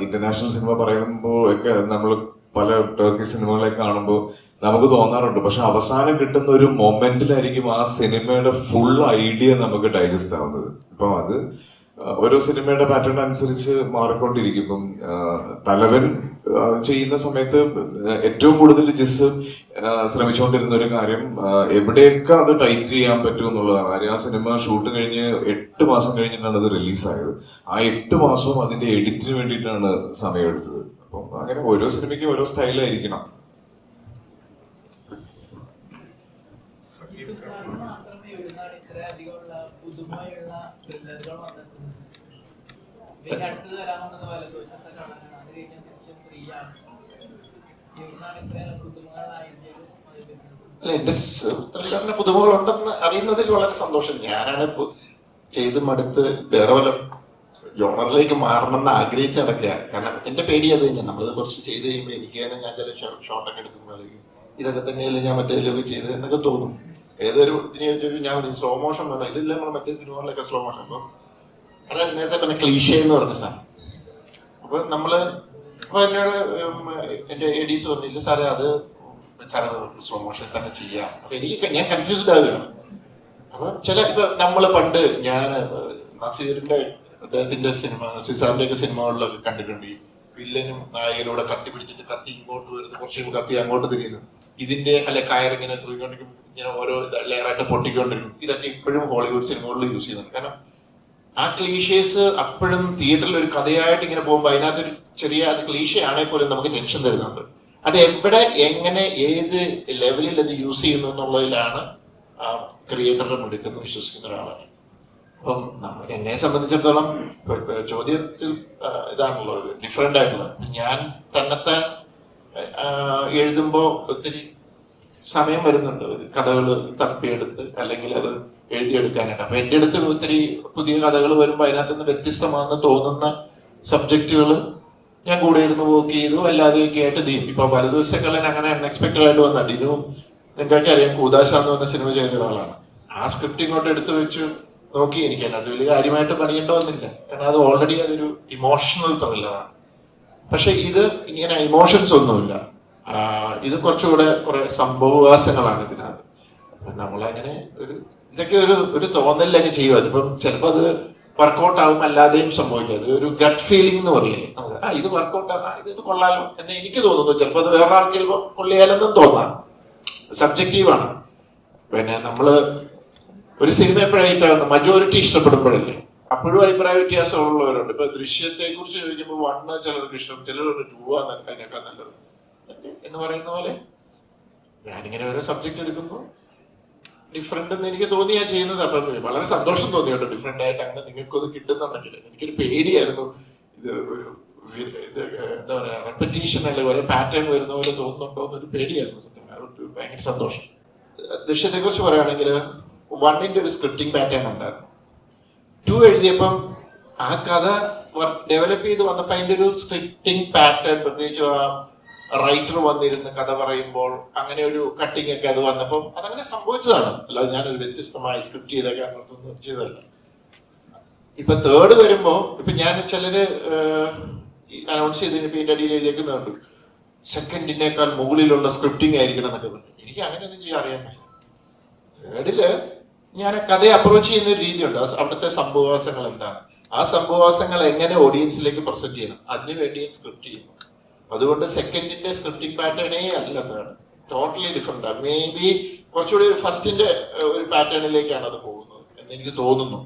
ഇന്റർനാഷണൽ സിനിമ പറയുമ്പോൾ ഒക്കെ നമ്മൾ പല ടർക്കിഷ് സിനിമകളെ കാണുമ്പോൾ നമുക്ക് തോന്നാറുണ്ട്, പക്ഷെ അവസാനം കിട്ടുന്ന ഒരു മൊമെന്റിലായിരിക്കും ആ സിനിമയുടെ ഫുൾ ഐഡിയ നമുക്ക് ഡൈജസ്റ്റ് ആവുന്നത്. ഇപ്പൊ അത് ഓരോ സിനിമയുടെ പാറ്റേൺ അനുസരിച്ച് മാറിക്കൊണ്ടിരിക്കും. ഇപ്പം തലവൻ ചെയ്യുന്ന സമയത്ത് ഏറ്റവും കൂടുതൽ ജിസ് ശ്രമിച്ചുകൊണ്ടിരുന്ന ഒരു കാര്യം എവിടെയൊക്കെ അത് ടൈറ്റ് ചെയ്യാൻ പറ്റും എന്നുള്ളതാണ്. കാര്യം ആ സിനിമ ഷൂട്ട് കഴിഞ്ഞ് 8 മാസം കഴിഞ്ഞിട്ടാണ് അത് റിലീസായത്. ആ 8 മാസവും അതിന്റെ എഡിറ്റിന് വേണ്ടിയിട്ടാണ് സമയമെടുത്തത്. അപ്പം അങ്ങനെ ഓരോ സിനിമയ്ക്കും ഓരോ സ്റ്റൈലായിരിക്കണം. അല്ല, എന്റെ ത്രില്ലറിന് പുതുമകളുണ്ടെന്ന് അറിയുന്നതിൽ വളരെ സന്തോഷം. ഞാനാണ് ചെയ്ത് മടുത്ത് വേറെ വല്ല ജോണറിലേക്ക് മാറണം എന്ന് ആഗ്രഹിച്ച് നടക്കുക. കാരണം എന്റെ പേടി അത് തന്നെ. നമ്മളിത് കുറച്ച് ചെയ്ത് കഴിയുമ്പോൾ എനിക്ക് തന്നെ ഞാൻ ചില ഷോട്ടൊക്കെ എടുക്കുമ്പോൾ ഇതൊക്കെ തന്നെയല്ലേ ഞാൻ മറ്റേതിലൊക്കെ ചെയ്ത് എന്നൊക്കെ തോന്നും. ഏതൊരു ഇതിനെ വെച്ചൊരു ഞാൻ സ്ലോ മോഷൻ വേണം, ഇതില്ല നമ്മൾ മറ്റേ സിനിമകളിലൊക്കെ സ്ലോ മോഷൻ. അപ്പം അതായത് നേരത്തെ പറഞ്ഞ ക്ലീഷേ എന്ന് പറഞ്ഞ സാധനം. അപ്പൊ എന്നോട് എന്റെ എഡീസ് പറഞ്ഞില്ല സാറേ, അത് സാറേ സ്ലോ മോഷൻ തന്നെ ചെയ്യാം. അപ്പൊ ഞാൻ കൺഫ്യൂസ്ഡ് ആവുകയാണ്. അപ്പൊ ഇപ്പൊ നമ്മള് പണ്ട് ഞാൻ അദ്ദേഹത്തിന്റെ സിനിമ, നസീർ സാറിന്റെ ഒക്കെ സിനിമകളിലൊക്കെ കണ്ടിട്ടുണ്ട്. ഈ വില്ലനും നായകനോടെ കത്തി പിടിച്ചിട്ട് കത്തി ഇങ്ങോട്ട് വരുന്നത്, കുറച്ച് കത്തി അങ്ങോട്ട് തിരിയുന്നത്, ഇതിന്റെ കയറിങ്ങനെ തൂങ്ങിക്കൊണ്ടിരിക്കും, ഇങ്ങനെ ഓരോ ലെയറായിട്ട് പൊട്ടിക്കൊണ്ടിരിക്കും. ഇതൊക്കെ ഇപ്പോഴും ഹോളിവുഡ് സിനിമകളിൽ യൂസ് ചെയ്യുന്നുണ്ട്. കാരണം ആ ക്ലീഷേസ് അപ്പോഴും തിയേറ്ററിൽ ഒരു കഥയായിട്ട് ഇങ്ങനെ പോകുമ്പോൾ അതിനകത്തൊരു ചെറിയ അത് ക്ലീഷ ആണെങ്കിൽ പോലും നമുക്ക് ടെൻഷൻ തരുന്നുണ്ട്. അത് എവിടെ എങ്ങനെ ഏത് ലെവലിൽ അത് യൂസ് ചെയ്യുന്നു എന്നുള്ളതിലാണ് ആ ക്രിയേറ്ററുടെ മിടുക്കെന്ന് വിശ്വസിക്കുന്ന ഒരാളാണ്. അപ്പം എന്നെ സംബന്ധിച്ചിടത്തോളം ചോദ്യത്തിൽ ഇതാണല്ലോ ഡിഫറെന്റ് ആയിട്ടുള്ളത്. ഞാൻ തന്നെത്താൻ എഴുതുമ്പോൾ ഒത്തിരി സമയം വരുന്നുണ്ട് കഥകൾ തപ്പിയെടുത്ത് അല്ലെങ്കിൽ അത് എഴുതിയെടുക്കാനായിട്ട്. അപ്പൊ എൻ്റെ അടുത്ത് ഒത്തിരി പുതിയ കഥകൾ വരുമ്പോൾ അതിനകത്ത് നിന്ന് വ്യത്യസ്തമാണെന്ന് തോന്നുന്ന സബ്ജക്റ്റുകൾ ഞാൻ കൂടെ ഇരുന്ന് വർക്ക് ചെയ്തു, അല്ലാതെയൊക്കെ ആയിട്ട് തീരും. ഇപ്പൊ പല ദിവസങ്ങളിൽ അങ്ങനെ അൺഎക്സ്പെക്ടഡ് ആയിട്ട് വന്ന ഡിനു നിങ്ങൾക്ക് അറിയാം, കൂദാശ എന്ന് പറഞ്ഞ സിനിമ ചെയ്ത ഒരാളാണ്. ആ സ്ക്രിപ്റ്റ് ഇങ്ങോട്ട് എടുത്തു വെച്ചു നോക്കി. എനിക്ക് അത് വലിയ കാര്യമായിട്ട് പണിയേണ്ട വന്നില്ല, കാരണം അത് ഓൾറെഡി അതൊരു ഇമോഷണൽ ത്രില്ലറാണ്. പക്ഷെ ഇത് ഇങ്ങനെ ഇമോഷൻസ് ഒന്നുമില്ല. ഇത് കുറച്ചുകൂടെ കുറെ സംഭവവാസങ്ങളാണ് ഇതിനകത്ത്. നമ്മളങ്ങനെ ഇതൊക്കെ ഒരു തോന്നലിലൊക്കെ ചെയ്യുക. അതിപ്പം ചിലപ്പോൾ അത് വർക്കൗട്ട് ആകും, അല്ലാതെയും സംഭവിക്കും. അത് ഒരു ഗട്ട് ഫീലിംഗ് എന്ന് പറയില്ലേ, ഇത് വർക്കൗട്ട് ആകും, ഇത് കൊള്ളാലോ എന്ന് എനിക്ക് തോന്നുന്നു. ചിലപ്പോൾ അത് വേറൊരാൾക്ക് ചിലപ്പോൾ കൊള്ളിയാലെന്നും തോന്നാം. സബ്ജക്റ്റീവാണ്. പിന്നെ നമ്മള് ഒരു സിനിമ എപ്പോഴായിട്ടാകുന്ന മജോറിറ്റി ഇഷ്ടപ്പെടുമ്പോഴല്ലേ, അപ്പോഴും അഭിപ്രായ വ്യത്യാസമുള്ളവരുണ്ട്. ഇപ്പൊ ദൃശ്യത്തെ കുറിച്ച് ചോദിക്കുമ്പോൾ 1 ചിലർക്ക് ഇഷ്ടം, ചിലർക്ക് 2 അതിനേക്കാൾ നല്ലത് എന്ന് പറയുന്ന പോലെ ഞാനിങ്ങനെ ഓരോ സബ്ജക്ട് എടുക്കുമ്പോൾ ഡിഫറെന്റ് എന്ന് എനിക്ക് തോന്നിയാ ചെയ്യുന്നത്. അപ്പം വളരെ സന്തോഷം തോന്നിയുണ്ട് ഡിഫറെന്റ് ആയിട്ട് അങ്ങനെ നിങ്ങൾക്കത് കിട്ടുന്നുണ്ടെങ്കിൽ. എനിക്കൊരു പേടിയായിരുന്നു ഇത് എന്താ പറയാ റെപ്പറ്റീഷൻ അല്ലെങ്കിൽ ഒരേ പാറ്റേൺ വരുന്ന പോലെ തോന്നുന്നുണ്ടോ എന്നൊരു പേടിയായിരുന്നു സത്യം. അതുകൊണ്ട് ഭയങ്കര സന്തോഷം. ദൃശ്യത്തെ കുറിച്ച് പറയുകയാണെങ്കിൽ 1 ഒരു സ്ക്രിപ്റ്റിംഗ് പാറ്റേൺ ഉണ്ടായിരുന്നു. 2 എഴുതിയപ്പം ആ കഥ ഡെവലപ്പ് ചെയ്ത് വന്നപ്പോൾ അതിന്റെ ഒരു സ്ക്രിപ്റ്റിംഗ് പാറ്റേൺ, പ്രത്യേകിച്ച് ആ റൈറ്റർ വന്നിരുന്ന് കഥ പറയുമ്പോൾ അങ്ങനെ ഒരു കട്ടിങ് ഒക്കെ അത് വന്നപ്പോൾ അതങ്ങനെ സംഭവിച്ചതാണ്. അല്ലാതെ ഞാനൊരു വ്യത്യസ്തമായി സ്ക്രിപ്റ്റ് ചെയ്തൊക്കെ അങ്ങനത്തൊന്നും ചെയ്തതല്ല. ഇപ്പൊ 3 വരുമ്പോ ഇപ്പൊ ഞാൻ ചിലര് അനൗൺസ് ചെയ്തതിനിപ്പോ ഇതിന്റെ അടിയിൽ എഴുതിയേക്കുന്നുണ്ട് സെക്കൻഡിനേക്കാൾ മുകളിലുള്ള സ്ക്രിപ്റ്റിംഗ് ആയിരിക്കണം എന്നൊക്കെ പറഞ്ഞു. എനിക്ക് അങ്ങനെയൊന്നും ചെയ്യാൻ അറിയാൻ പറ്റില്ല. 3 ഞാൻ കഥയെ അപ്രോച്ച് ചെയ്യുന്ന ഒരു രീതിയുണ്ട്. അവിടുത്തെ സംഭവവാസങ്ങൾ എന്താണ്, ആ സംഭവവാസങ്ങൾ എങ്ങനെ ഓഡിയൻസിലേക്ക് പ്രസന്റ് ചെയ്യണം, അതിനുവേണ്ടി സ്ക്രിപ്റ്റ് ചെയ്യുന്നു. അതുകൊണ്ട് സെക്കൻഡിന്റെ സ്ക്രിപ്റ്റിംഗ് പാറ്റേണേ അല്ല, ടോട്ടലി ഡിഫറെന്റ് ആണ്. മേ ബി കുറച്ചുകൂടി ഒരു ഫസ്റ്റിന്റെ ഒരു പാറ്റേണിലേക്കാണ് അത് പോകുന്നത് എന്ന് എനിക്ക് തോന്നുന്നു.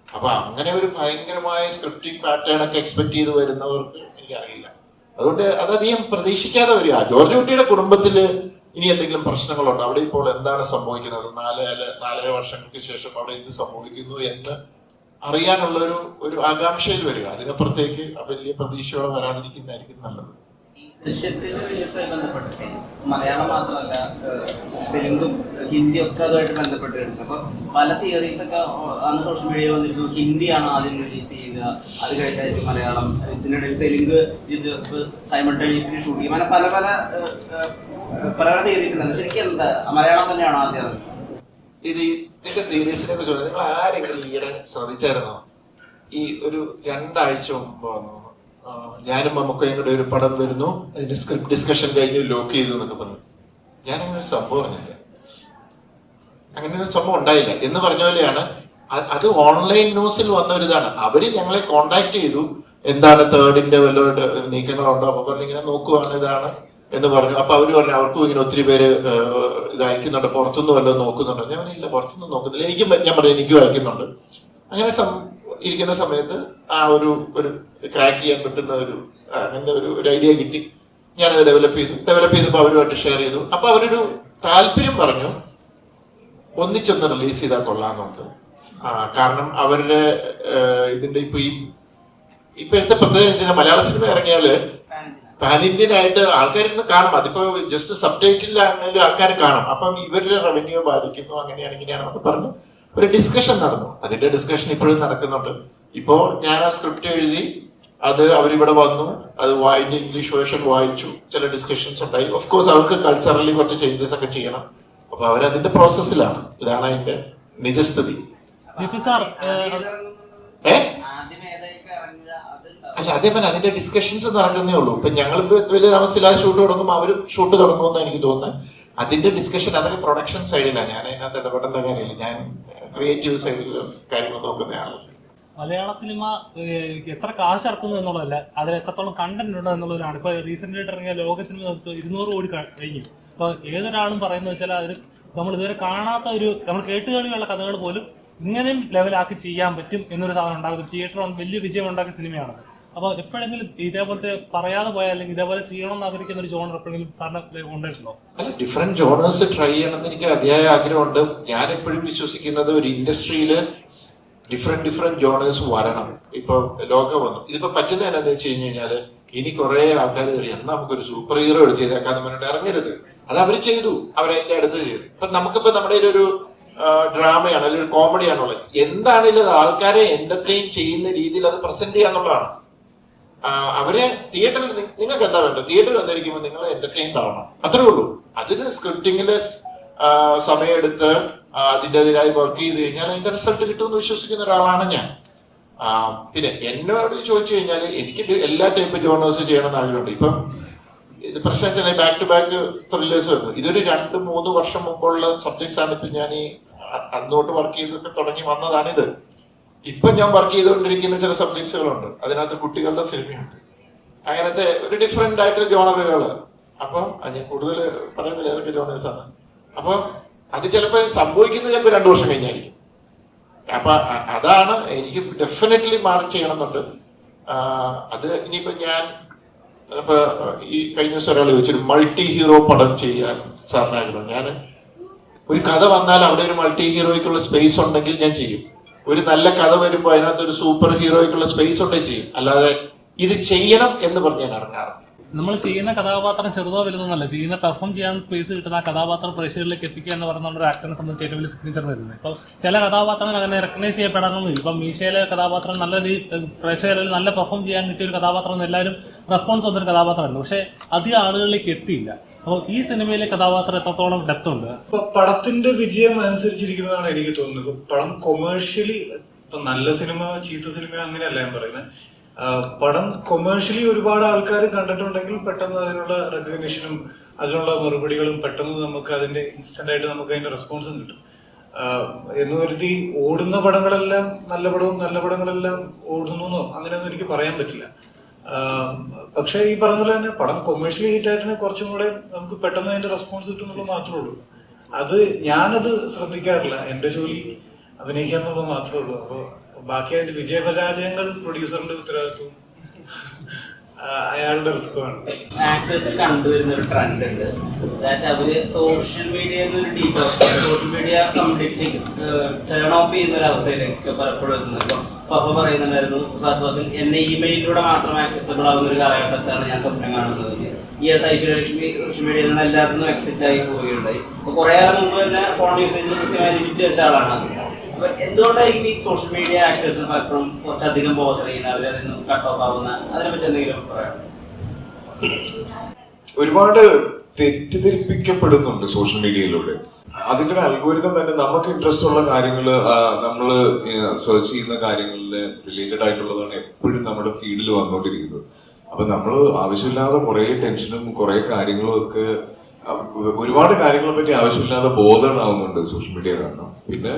അപ്പൊ അങ്ങനെ ഒരു ഭയങ്കരമായ സ്ക്രിപ്റ്റിംഗ് പാറ്റേൺ ഒക്കെ എക്സ്പെക്ട് ചെയ്ത് വരുന്നവർക്ക് എനിക്കറിയില്ല. അതുകൊണ്ട് അതധികം പ്രതീക്ഷിക്കാതെ വരിക. ജോർജ് കുട്ടിയുടെ കുടുംബത്തില് ഇനി എന്തെങ്കിലും പ്രശ്നങ്ങളുണ്ടോ, അവിടെ ഇപ്പോൾ എന്താണ് സംഭവിക്കുന്നത്, 4.5 വർഷങ്ങൾക്ക് ശേഷം അവിടെ എന്ത് സംഭവിക്കുന്നു എന്ന് അറിയാനുള്ള ഒരു ആകാംക്ഷയിൽ വരിക. അതിനപ്പുറത്തേക്ക് വലിയ പ്രതീക്ഷയോടെ വരാതിരിക്കുന്നതായിരിക്കും നല്ലത്. ദൃശ്യത്തിന്റെ റിലീസുമായി ബന്ധപ്പെട്ടിട്ട് മലയാളം മാത്രമല്ല തെലുങ്കും ഹിന്ദി ഒക്കെ അതുമായിട്ട് ബന്ധപ്പെട്ടിട്ടുണ്ട്. അപ്പൊ പല തിയറീസ് ഒക്കെ അന്ന് സോഷ്യൽ മീഡിയയിൽ വന്നിരുന്നു. ഹിന്ദിയാണ് ആദ്യം റിലീസ് ചെയ്യുക, അത് കഴിഞ്ഞായിരിക്കും മലയാളം, ഇതിനിടയിൽ തെലുങ്ക് സൈമൾട്ടേനിയസ്ലി ഷൂട്ട് ചെയ്യും. അങ്ങനെ പല തിയറീസ് ഉണ്ട്. ശരിക്കും എന്താ മലയാളം തന്നെയാണോ ആദ്യം? ഇതിന്റെ തിയറീസിനെ കുറിച്ച് നിങ്ങൾ ആരെങ്കിലും ഈയിടെ ശ്രദ്ധിച്ചായിരുന്നോ? ഈ ഒരു 2 ആഴ്ച മുമ്പ് വന്നു ഞാനും മമ്മൂക്കയും കൂടെ ഒരു പടം വരുന്നു, അതിന്റെ സ്ക്രിപ്റ്റ് ഡിസ്കഷൻ കഴിഞ്ഞ് ലോക്ക് ചെയ്തു എന്നൊക്കെ പറഞ്ഞു. ഞാനങ്ങനെ ഒരു സംഭവം പറഞ്ഞില്ല, അങ്ങനെ ഒരു സംഭവം ഉണ്ടായില്ല എന്ന് പറഞ്ഞ പോലെയാണ്. അത് ഓൺലൈൻ ന്യൂസിൽ വന്ന ഒരു ഇതാണ്. അവര് ഞങ്ങളെ കോണ്ടാക്ട് ചെയ്തു, എന്താണ് 3rd വല്ല നീക്കങ്ങളുണ്ടോ, അപ്പൊ പറഞ്ഞു ഇങ്ങനെ നോക്കുവാണ് ഇതാണ് എന്ന് പറഞ്ഞു. അപ്പൊ അവര് പറഞ്ഞു അവർക്കും ഇങ്ങനെ ഒത്തിരി പേര് ഇത് അയക്കുന്നുണ്ട്, പുറത്തുനിന്ന് വല്ലതും നോക്കുന്നുണ്ടോ. ഞാൻ ഇല്ല, പുറത്തുനിന്ന് നോക്കുന്നില്ല, ഞാൻ പറഞ്ഞു എനിക്കും അയക്കുന്നുണ്ട്. അങ്ങനെ ഇരിക്കുന്ന സമയത്ത് ആ ഒരു ക്രാക്ക് ചെയ്യാൻ പറ്റുന്ന അങ്ങനത്തെ ഒരു ഐഡിയ കിട്ടി. ഞാനത് ഡെവലപ്പ് ചെയ്തപ്പോൾ അവരുമായിട്ട് ഷെയർ ചെയ്തു. അപ്പൊ അവരൊരു താല്പര്യം പറഞ്ഞു ഒന്നിച്ചൊന്ന് റിലീസ് ചെയ്താൽ കൊള്ളാമെന്നുണ്ട്. കാരണം അവരുടെ ഇതിന്റെ ഇപ്പോഴത്തെ പ്രത്യേകത വെച്ചാൽ മലയാള സിനിമ ഇറങ്ങിയാല് പാൻ ഇന്ത്യൻ ആയിട്ട് ആൾക്കാരിന്ന് കാണും. അതിപ്പോ ജസ്റ്റ് സബ് ടൈറ്റിലാണെങ്കിലും ആൾക്കാർ കാണും. അപ്പം ഇവരുടെ റവന്യൂ ബാധിക്കുന്നു, അങ്ങനെയാണ് ഇങ്ങനെയാണെന്നൊക്കെ പറഞ്ഞു ഒരു ഡിസ്കഷൻ നടന്നു. അതിന്റെ ഡിസ്കഷൻ ഇപ്പോഴും നടക്കുന്നുണ്ട്. ഇപ്പോൾ ഞാൻ ആ സ്ക്രിപ്റ്റ് എഴുതി, അത് അവരിവിടെ വന്നു, അത് അതിന്റെ ഇംഗ്ലീഷ് വേർഷൻ വായിച്ചു, ചില ഡിസ്കഷൻസ് ഉണ്ടായി. ഓഫ് കോഴ്സ് അവർക്ക് കൾച്ചറലി കുറച്ച് ചേഞ്ചസ് ഒക്കെ ചെയ്യണം. അപ്പൊ അവരതിന്റെ പ്രോസസ്സിലാണ്. ഇതാണ് അതിന്റെ നിജസ്ഥിതി. ജിത്തു സാർ അല്ല, അതേപോലെ അതിന്റെ ഡിസ്കഷൻസ് നടക്കുന്നേ ഉള്ളൂ. ഇപ്പൊ ഞങ്ങളിപ്പോ വലിയ താമസിച്ചില്ലാതെ ഷൂട്ട് തുടങ്ങുമ്പോൾ അവരും ഷൂട്ട് തുടങ്ങുമെന്ന് എനിക്ക് തോന്നുന്നത്. അതിന്റെ ഡിസ്കഷൻ അതൊക്കെ പ്രൊഡക്ഷൻ സൈഡിലാണ്. ഞാൻ അതിനകത്ത് ഇടപെടേണ്ട കാര്യമില്ല. ഞാൻ ക്രിയേറ്റീവ് സൈഡിൽ കാര്യങ്ങൾ നോക്കുന്നയാളാണ്. മലയാള സിനിമ എത്ര കാശ് ഇറക്കുന്നു എന്നുള്ളതല്ല, അതിൽ എത്രത്തോളം കണ്ടന്റ് ഉണ്ട് എന്നുള്ളതാണ്. ഇപ്പൊ റീസെന്റ് ആയിട്ട് ഇറങ്ങിയ ലോക സിനിമ 200 കോടി കഴിഞ്ഞു. അപ്പൊ ഏതൊരാളും പറയുന്നത് വെച്ചാൽ അതിൽ നമ്മൾ ഇതുവരെ കാണാത്ത ഒരു, നമ്മൾ കേട്ടുകളിയുള്ള കഥകൾ പോലും ഇങ്ങനെയും ലെവലാക്കി ചെയ്യാൻ പറ്റും എന്നൊരു സാധനം ഉണ്ടാകും. തിയേറ്റർ വലിയ വിജയം ഉണ്ടാക്കിയ സിനിമയാണ്. അപ്പോൾ എപ്പോഴെങ്കിലും ഇതേപോലത്തെ പറയാതെ പോയാൽ, അല്ലെങ്കിൽ ഇതേപോലെ ചെയ്യണമെന്ന് ആഗ്രഹിക്കുന്ന ഒരു ജോണർ എപ്പോഴെങ്കിലും സാറിന് ഉണ്ടായിട്ടുണ്ടോ? അല്ല, ഡിഫറെന്റ് ജോണേഴ്സ് ട്രൈ ചെയ്യണമെന്ന് എനിക്ക് അതിയായ ആഗ്രഹമുണ്ട്. ഞാൻ എപ്പോഴും വിശ്വസിക്കുന്നത് ഒരു ഇൻഡസ്ട്രിയില് ഡിഫറെന്റ് ജോണേഴ്സ് വരണം. ഇപ്പൊ ലോകം വന്നു, ഇതിപ്പോ പറ്റുന്ന എന്താണെന്ന് വെച്ച് കഴിഞ്ഞാല് ഇനി കുറെ ആൾക്കാർ എന്നാ നമുക്കൊരു സൂപ്പർ ഹീറോ ചെയ്തേക്കാന്ന് പറഞ്ഞിട്ട് ഇറങ്ങരുത്. അത് അവര് ചെയ്തു, അവരതിന്റെ അടുത്ത് ചെയ്തു. ഇപ്പൊ നമുക്കിപ്പോ നമ്മുടെ ഒരു ഡ്രാമയാണ് അല്ലെങ്കിൽ ഒരു കോമഡിയാണുള്ളത്. എന്താണെങ്കിലും അത് ആൾക്കാരെ എന്റർടൈൻ ചെയ്യുന്ന രീതിയിൽ അത് പ്രസന്റ് ചെയ്യാന്നുള്ളതാണ്. അവരെ തിയേറ്ററിൽ നിങ്ങൾക്ക് എന്താ വേണ്ടത്? തിയേറ്ററിൽ വന്നിരിക്കുമ്പോൾ നിങ്ങൾ എന്റർടൈൻഡ് ആവണം, അത്രേ ഉള്ളൂ. അതിന് സ്ക്രിപ്റ്റിങ്ങില് സമയമെടുത്ത് അതിൻ്റെതിനായി വർക്ക് ചെയ്ത് കഴിഞ്ഞാൽ അതിന്റെ റിസൾട്ട് കിട്ടുമെന്ന് വിശ്വസിക്കുന്ന ഒരാളാണ് ഞാൻ. പിന്നെ എന്നോട് ചോദിച്ചു കഴിഞ്ഞാൽ എനിക്ക് എല്ലാ ടൈപ്പ് ജോണേഴ്സ് ചെയ്യണമെന്ന് ആഗ്രഹമുണ്ട്. ഇപ്പം ഇത് പ്രശ്നം ബാക്ക് ടു ബാക്ക് ത്രില്ലേഴ്സ് വന്നു. ഇതൊരു 2-3 വർഷം മുമ്പുള്ള സബ്ജക്ട്സ് ആണ്. ഇപ്പൊ ഞാൻ ഈ അന്നോട്ട് വർക്ക് ചെയ്തൊക്കെ തുടങ്ങി വന്നതാണിത്. ഇപ്പൊ ഞാൻ വർക്ക് ചെയ്തുകൊണ്ടിരിക്കുന്ന ചില സബ്ജക്ട്സുകളുണ്ട്. അതിനകത്ത് കുട്ടികളുടെ സിനിമയുണ്ട്. അങ്ങനത്തെ ഒരു ഡിഫറെന്റ് ആയിട്ടുള്ള ജോണറുകള്. അപ്പം ഞാൻ കൂടുതൽ പറയുന്നില്ല ഏതൊക്കെ ജോണേഴ്സ് ആണ്. അപ്പൊ അത് ചിലപ്പോൾ സംഭവിക്കുന്നത് ചിലപ്പോൾ 2 വർഷം കഴിഞ്ഞായിരിക്കും. അപ്പൊ അതാണ് എനിക്ക് ഡെഫിനറ്റ്ലി മാറി ചെയ്യണമെന്നുണ്ട്. അത് ഇനിയിപ്പോ ഞാൻ ഇപ്പൊ ഈ കഴിഞ്ഞ ദിവസം ഒരാൾ ചോദിച്ചൊരു മൾട്ടി ഹീറോ പടം ചെയ്യാൻ സാറിന് ആഗ്രഹം. ഞാൻ ഒരു കഥ വന്നാൽ അവിടെ ഒരു മൾട്ടി ഹീറോയ്ക്കുള്ള സ്പേസ് ഉണ്ടെങ്കിൽ ഞാൻ ചെയ്യും. ഒരു നല്ല കഥ വരുമ്പോൾ അതിനകത്ത് ഒരു സൂപ്പർ ഹീറോയ്ക്കുള്ള സ്പേസ് ഉണ്ടെങ്കിൽ ചെയ്യും. അല്ലാതെ ഇത് ചെയ്യണം എന്ന് പറഞ്ഞ് ഞാൻ ഇറങ്ങാറുണ്ട്. നമ്മൾ ചെയ്യുന്ന കഥാപാത്രം ചെറുതോ വലുതൊന്നല്ല, ചെയ്യുന്ന പെർഫോം ചെയ്യാൻ സ്പേസ് കിട്ടുന്ന ആ കഥാപാത്രം പ്രേക്ഷകരിലേക്ക് എത്തിക്കുക എന്ന് പറയുന്ന ഒരു ആക്ടറിനെ സംബന്ധിച്ച് ഏറ്റവും വലിയ സിഗ്നേച്ചർ വരുന്നത്. ഇപ്പം ചില കഥാപാത്രങ്ങൾ അങ്ങനെ റെക്കഗ്നൈസ് ചെയ്യപ്പെടാനൊന്നുമില്ല. ഇപ്പം മീശയിലെ കഥാപാത്രം നല്ല പ്രേക്ഷകരിൽ നല്ല പെർഫോം ചെയ്യാൻ കിട്ടിയ ഒരു കഥാപാത്രം എല്ലാവരും റെസ്പോൺസ് വന്നൊരു കഥാപാത്രമായിരുന്നു. പക്ഷെ അധികം ആളുകളിലേക്ക് എത്തിയില്ല. അപ്പോൾ ഈ സിനിമയിലെ കഥാപാത്രം എത്രത്തോളം ഡെപ്ത് ഉണ്ട്? പടത്തിന്റെ വിജയം അനുസരിച്ചിരിക്കുന്നതാണ് എനിക്ക് തോന്നുന്നത്. പടം കൊമേഴ്ഷ്യലി, ഇപ്പൊ നല്ല സിനിമ ചീത്ത സിനിമ അങ്ങനെയല്ല ഞാൻ പറയുന്നത്. പടം കൊമേഴ്ഷ്യലി ഒരുപാട് ആൾക്കാർ കണ്ടിട്ടുണ്ടെങ്കിൽ പെട്ടെന്ന് അതിനുള്ള റെക്കഗ്നിഷനും അതിനുള്ള മറുപടികളും പെട്ടെന്ന് നമുക്ക് അതിന്റെ ഇൻസ്റ്റന്റ് ആയിട്ട് നമുക്ക് അതിന്റെ റെസ്പോൺസും കിട്ടും. എന്ന് കരുതി ഓടുന്ന പടങ്ങളെല്ലാം നല്ല പടവും നല്ല പടങ്ങളെല്ലാം ഓടുന്നു അങ്ങനെയൊന്നും എനിക്ക് പറയാൻ പറ്റില്ല. പക്ഷെ ഈ പറഞ്ഞ പോലെ തന്നെ പടം കൊമേഴ്ഷ്യലി ഹിറ്റ് ആയിട്ടാണ് കുറച്ചും കൂടെ നമുക്ക് പെട്ടെന്ന് അതിന്റെ റെസ്പോൺസ് കിട്ടുന്നുള്ളത് മാത്രമേ ഉള്ളൂ. അത് ഞാനത് ശ്രദ്ധിക്കാറില്ല. എന്റെ ജോലി അഭിനയിക്കുക എന്നുള്ളത് മാത്രമേ ഉള്ളൂ. അപ്പോൾ ബാക്കി അതിന്റെ വിജയപരാജയങ്ങൾ പ്രൊഡ്യൂസറിന്റെ ഉത്തരവാദിത്വം, അയാളുടെ റിസ്ക്കുമാണ്. ആക്ടേഴ്സിൽ കണ്ടുവരുന്ന ഒരു ട്രെൻഡ് ഉണ്ട്. അതായത് അവര് സോഷ്യൽ മീഡിയയിൽ ഒരു detox, social media completely turn of ചെയ്യുന്ന ഒരു അവസ്ഥയിലേക്ക് പലപ്പോഴും എത്തുന്നത്. പപ്പ പറയുന്നുണ്ടായിരുന്നു, ഫാസ്റ്റ് എന്നെ ഇമെയിലിലൂടെ മാത്രം ആക്സസിബിൾ ആവുന്ന ഒരു കാലഘട്ടത്താണ് ഞാൻ സ്വപ്നം കാണുന്നത്. ഈ അടുത്ത ഐശ്വര്യലക്ഷ്മി സോഷ്യൽ മീഡിയയിൽ നിന്ന് എല്ലാത്തിനും എക്സിറ്റ് ആയി പോവുകയുണ്ടായി. അപ്പൊ കുറെ കാലം മുമ്പ് തന്നെ ഫോൺ യൂസേജ് കൃത്യമായി ലിമിറ്റ് വെച്ച ആളാണ്. അപ്പൊ എന്തുകൊണ്ടായിരിക്കും ഈ സോഷ്യൽ മീഡിയ ആക്ടേഴ്സിന് പലപ്പോഴും കുറച്ചധികം ബോധർ ചെയ്യുന്ന, അവരതിൽ നിന്ന് കട്ട് ഓഫ് ആവുന്ന, അതിനെപ്പറ്റി എന്തെങ്കിലും പറയാം? ഒരുപാട് തെറ്റിദ്ധരിപ്പിക്കപ്പെടുന്നുണ്ട് സോഷ്യൽ മീഡിയയിലൂടെ. അതിന്റെ ഒരു അൽഗോരിതം തന്നെ നമുക്ക് ഇൻട്രസ്റ്റ് ഉള്ള കാര്യങ്ങൾ, നമ്മൾ സെർച്ച് ചെയ്യുന്ന കാര്യങ്ങളിൽ റിലേറ്റഡ് ആയിട്ടുള്ളതാണ് എപ്പോഴും നമ്മുടെ ഫീൽഡിൽ വന്നുകൊണ്ടിരിക്കുന്നത്. അപ്പൊ നമ്മൾ ആവശ്യമില്ലാതെ കുറെ ടെൻഷനും കുറെ കാര്യങ്ങളും ഒക്കെ, ഒരുപാട് കാര്യങ്ങളെ പറ്റി ആവശ്യമില്ലാതെ ബോധമാവുന്നുണ്ട് സോഷ്യൽ മീഡിയ കാരണം. പിന്നെ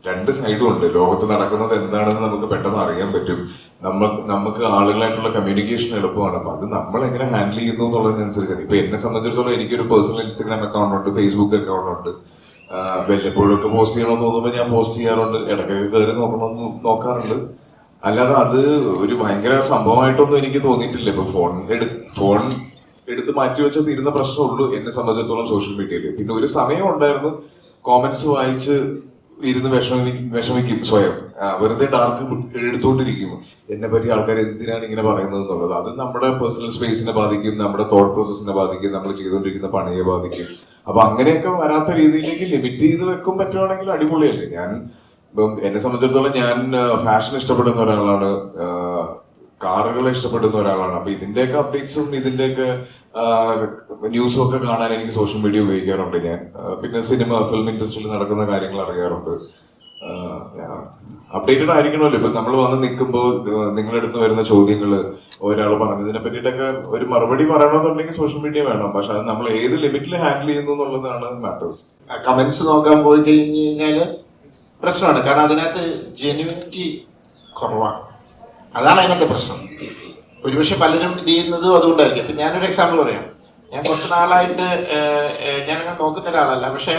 2 സൈഡും ഉണ്ട്. ലോകത്ത് നടക്കുന്നത് എന്താണെന്ന് നമുക്ക് പെട്ടെന്ന് അറിയാൻ പറ്റും. നമുക്ക് ആളുകളായിട്ടുള്ള കമ്മ്യൂണിക്കേഷൻ എളുപ്പമാണ്. അപ്പൊ അത് നമ്മൾ എങ്ങനെ ഹാൻഡിൽ ചെയ്യുന്നു എന്നുള്ളതിനനുസരിച്ചാണ്. ഇപ്പൊ എന്നെ സംബന്ധിച്ചിടത്തോളം എനിക്കൊരു പേഴ്സണൽ ഇൻസ്റ്റഗ്രാം അക്കൗണ്ട് ഉണ്ട്, ഫേസ്ബുക്ക് അക്കൗണ്ട് ഉണ്ട്. വല്ലപ്പോഴൊക്കെ പോസ്റ്റ് ചെയ്യണമെന്ന് തോന്നുമ്പോൾ ഞാൻ പോസ്റ്റ് ചെയ്യാറുണ്ട്, ഇടയ്ക്കൊക്കെ കയറി നോക്കാറുണ്ട്. അല്ലാതെ അത് ഒരു ഭയങ്കര സംഭവമായിട്ടൊന്നും എനിക്ക് തോന്നിയിട്ടില്ല. ഇപ്പൊ ഫോൺ എടുത്ത് മാറ്റിവെച്ച തീരുന്ന പ്രശ്നമുള്ളൂ എന്നെ സംബന്ധിച്ചിടത്തോളം സോഷ്യൽ മീഡിയയിൽ. പിന്നെ ഒരു സമയം ഉണ്ടായിരുന്നു കോമന്റ്സ് വായിച്ച് ഇരുന്ന് വിഷമിക്കും സ്വയം, വെറുതെ ഡാർക്ക് എടുത്തുകൊണ്ടിരിക്കും. എന്നെ പറ്റി ആൾക്കാർ എന്തിനാണ് ഇങ്ങനെ പറയുന്നത് എന്നുള്ളത്. അത് നമ്മുടെ പേഴ്സണൽ സ്പേസിനെ ബാധിക്കും, നമ്മുടെ തോട്ട് പ്രോസസ്സിനെ ബാധിക്കും, നമ്മൾ ചെയ്തുകൊണ്ടിരിക്കുന്ന പണിയെ ബാധിക്കും. അപ്പൊ അങ്ങനെയൊക്കെ വരാത്ത രീതിയിലേക്ക് ലിമിറ്റ് ചെയ്ത് വെക്കാൻ പറ്റുവാണെങ്കിൽ അടിപൊളിയല്ലേ. ഇപ്പം എന്നെ സംബന്ധിച്ചിടത്തോളം ഞാൻ ഫാഷൻ ഇഷ്ടപ്പെടുന്ന ഒരാളാണ്, കാറുകളെ ഇഷ്ടപ്പെടുന്ന ഒരാളാണ്. അപ്പൊ ഇതിന്റെയൊക്കെ അപ്ഡേറ്റ്സും ഇതിന്റെയൊക്കെ ന്യൂസും ഒക്കെ കാണാൻ എനിക്ക് സോഷ്യൽ മീഡിയ ഉപയോഗിക്കാറുണ്ട് ഞാൻ. പിന്നെ ഫിലിം ഇൻഡസ്ട്രിയിൽ നടക്കുന്ന കാര്യങ്ങൾ അറിയാറുണ്ട്. അപ്ഡേറ്റഡ് ആയിരിക്കണമല്ലോ. ഇപ്പൊ നമ്മൾ വന്ന് നിൽക്കുമ്പോൾ നിങ്ങളുടെ അടുത്ത് വരുന്ന ചോദ്യങ്ങൾ, ഒരാൾ പറഞ്ഞതിനെ പറ്റിയിട്ടൊക്കെ ഒരു മറുപടി പറയണമെന്നുണ്ടെങ്കിൽ സോഷ്യൽ മീഡിയ വേണം. പക്ഷെ അത് നമ്മൾ ഏത് ലിമിറ്റിൽ ഹാൻഡിൽ ചെയ്യുന്നു എന്നുള്ളതാണ് മാറ്റേഴ്സ്. കമന്റ്സ് നോക്കാൻ പോയി കഴിഞ്ഞ് കഴിഞ്ഞാല് പ്രശ്നമാണ്. കാരണം അതിനകത്ത് ജെന്യൂനിറ്റി കുറവാണ്. അതാണ് അതിനകത്തെ പ്രശ്നം. ഒരുപക്ഷെ പലരും ഇത് ചെയ്യുന്നതും അതുകൊണ്ടായിരിക്കും. ഇപ്പൊ ഞാനൊരു എക്സാമ്പിൾ പറയാം. ഞാൻ കുറച്ച് നാളായിട്ട് ഞാനങ്ങനെ നോക്കുന്ന ഒരാളല്ല, പക്ഷെ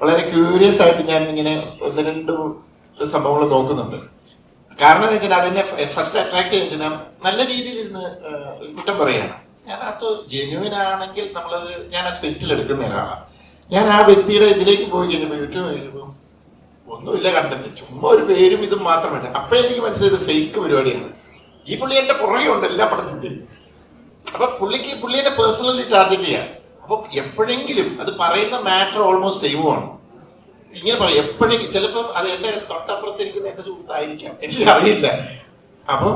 വളരെ ക്യൂരിയസ് ആയിട്ട് ഞാൻ ഇങ്ങനെ 1-2 സംഭവങ്ങൾ നോക്കുന്നുണ്ട്. കാരണം എന്ന് വെച്ചാൽ അതെന്നെ ഫസ്റ്റ് അട്രാക്ട് ചെയ്യുന്ന നല്ല രീതിയിൽ ഇരുന്ന് കുറ്റം പറയുകയാണ്. ഞാൻ അർത്ഥം ജെന്യൂൻ ആണെങ്കിൽ നമ്മളത് ഞാൻ ആ സ്പിരിറ്റിൽ എടുക്കുന്ന ഒരാളാണ്. ഞാൻ ആ വ്യക്തിയുടെ ഇതിലേക്ക് പോയി കഴിഞ്ഞപ്പോൾ യൂട്യൂബ് കഴിഞ്ഞപ്പോൾ ഒന്നുമില്ല കണ്ടന്റ്, ചുമ്മാ ഒരു പേരും ഇതും മാത്രമല്ല. അപ്പോഴെനിക്ക് മനസ്സിലായത് ഫേക്ക് പരിപാടിയാണ്. ഈ പുള്ളി എന്റെ പുറകെ ഉണ്ട് എല്ലാ പടത്തിന്റെയും. അപ്പൊ പുള്ളിയെ പേഴ്സണലി ടാർഗറ്റ് ചെയ്യാം. അപ്പൊ എപ്പോഴെങ്കിലും അത് പറയുന്ന മാറ്റർ ഓൾമോസ്റ്റ് സെയിമുമാണ്. ഇങ്ങനെ പറയും എപ്പോഴെങ്കിലും, ചിലപ്പോൾ അത് എന്റെ തൊട്ടപ്പുറത്തിരിക്കുന്ന എന്റെ സുഹൃത്തായിരിക്കാം, എനിക്ക് അറിയില്ല. അപ്പൊ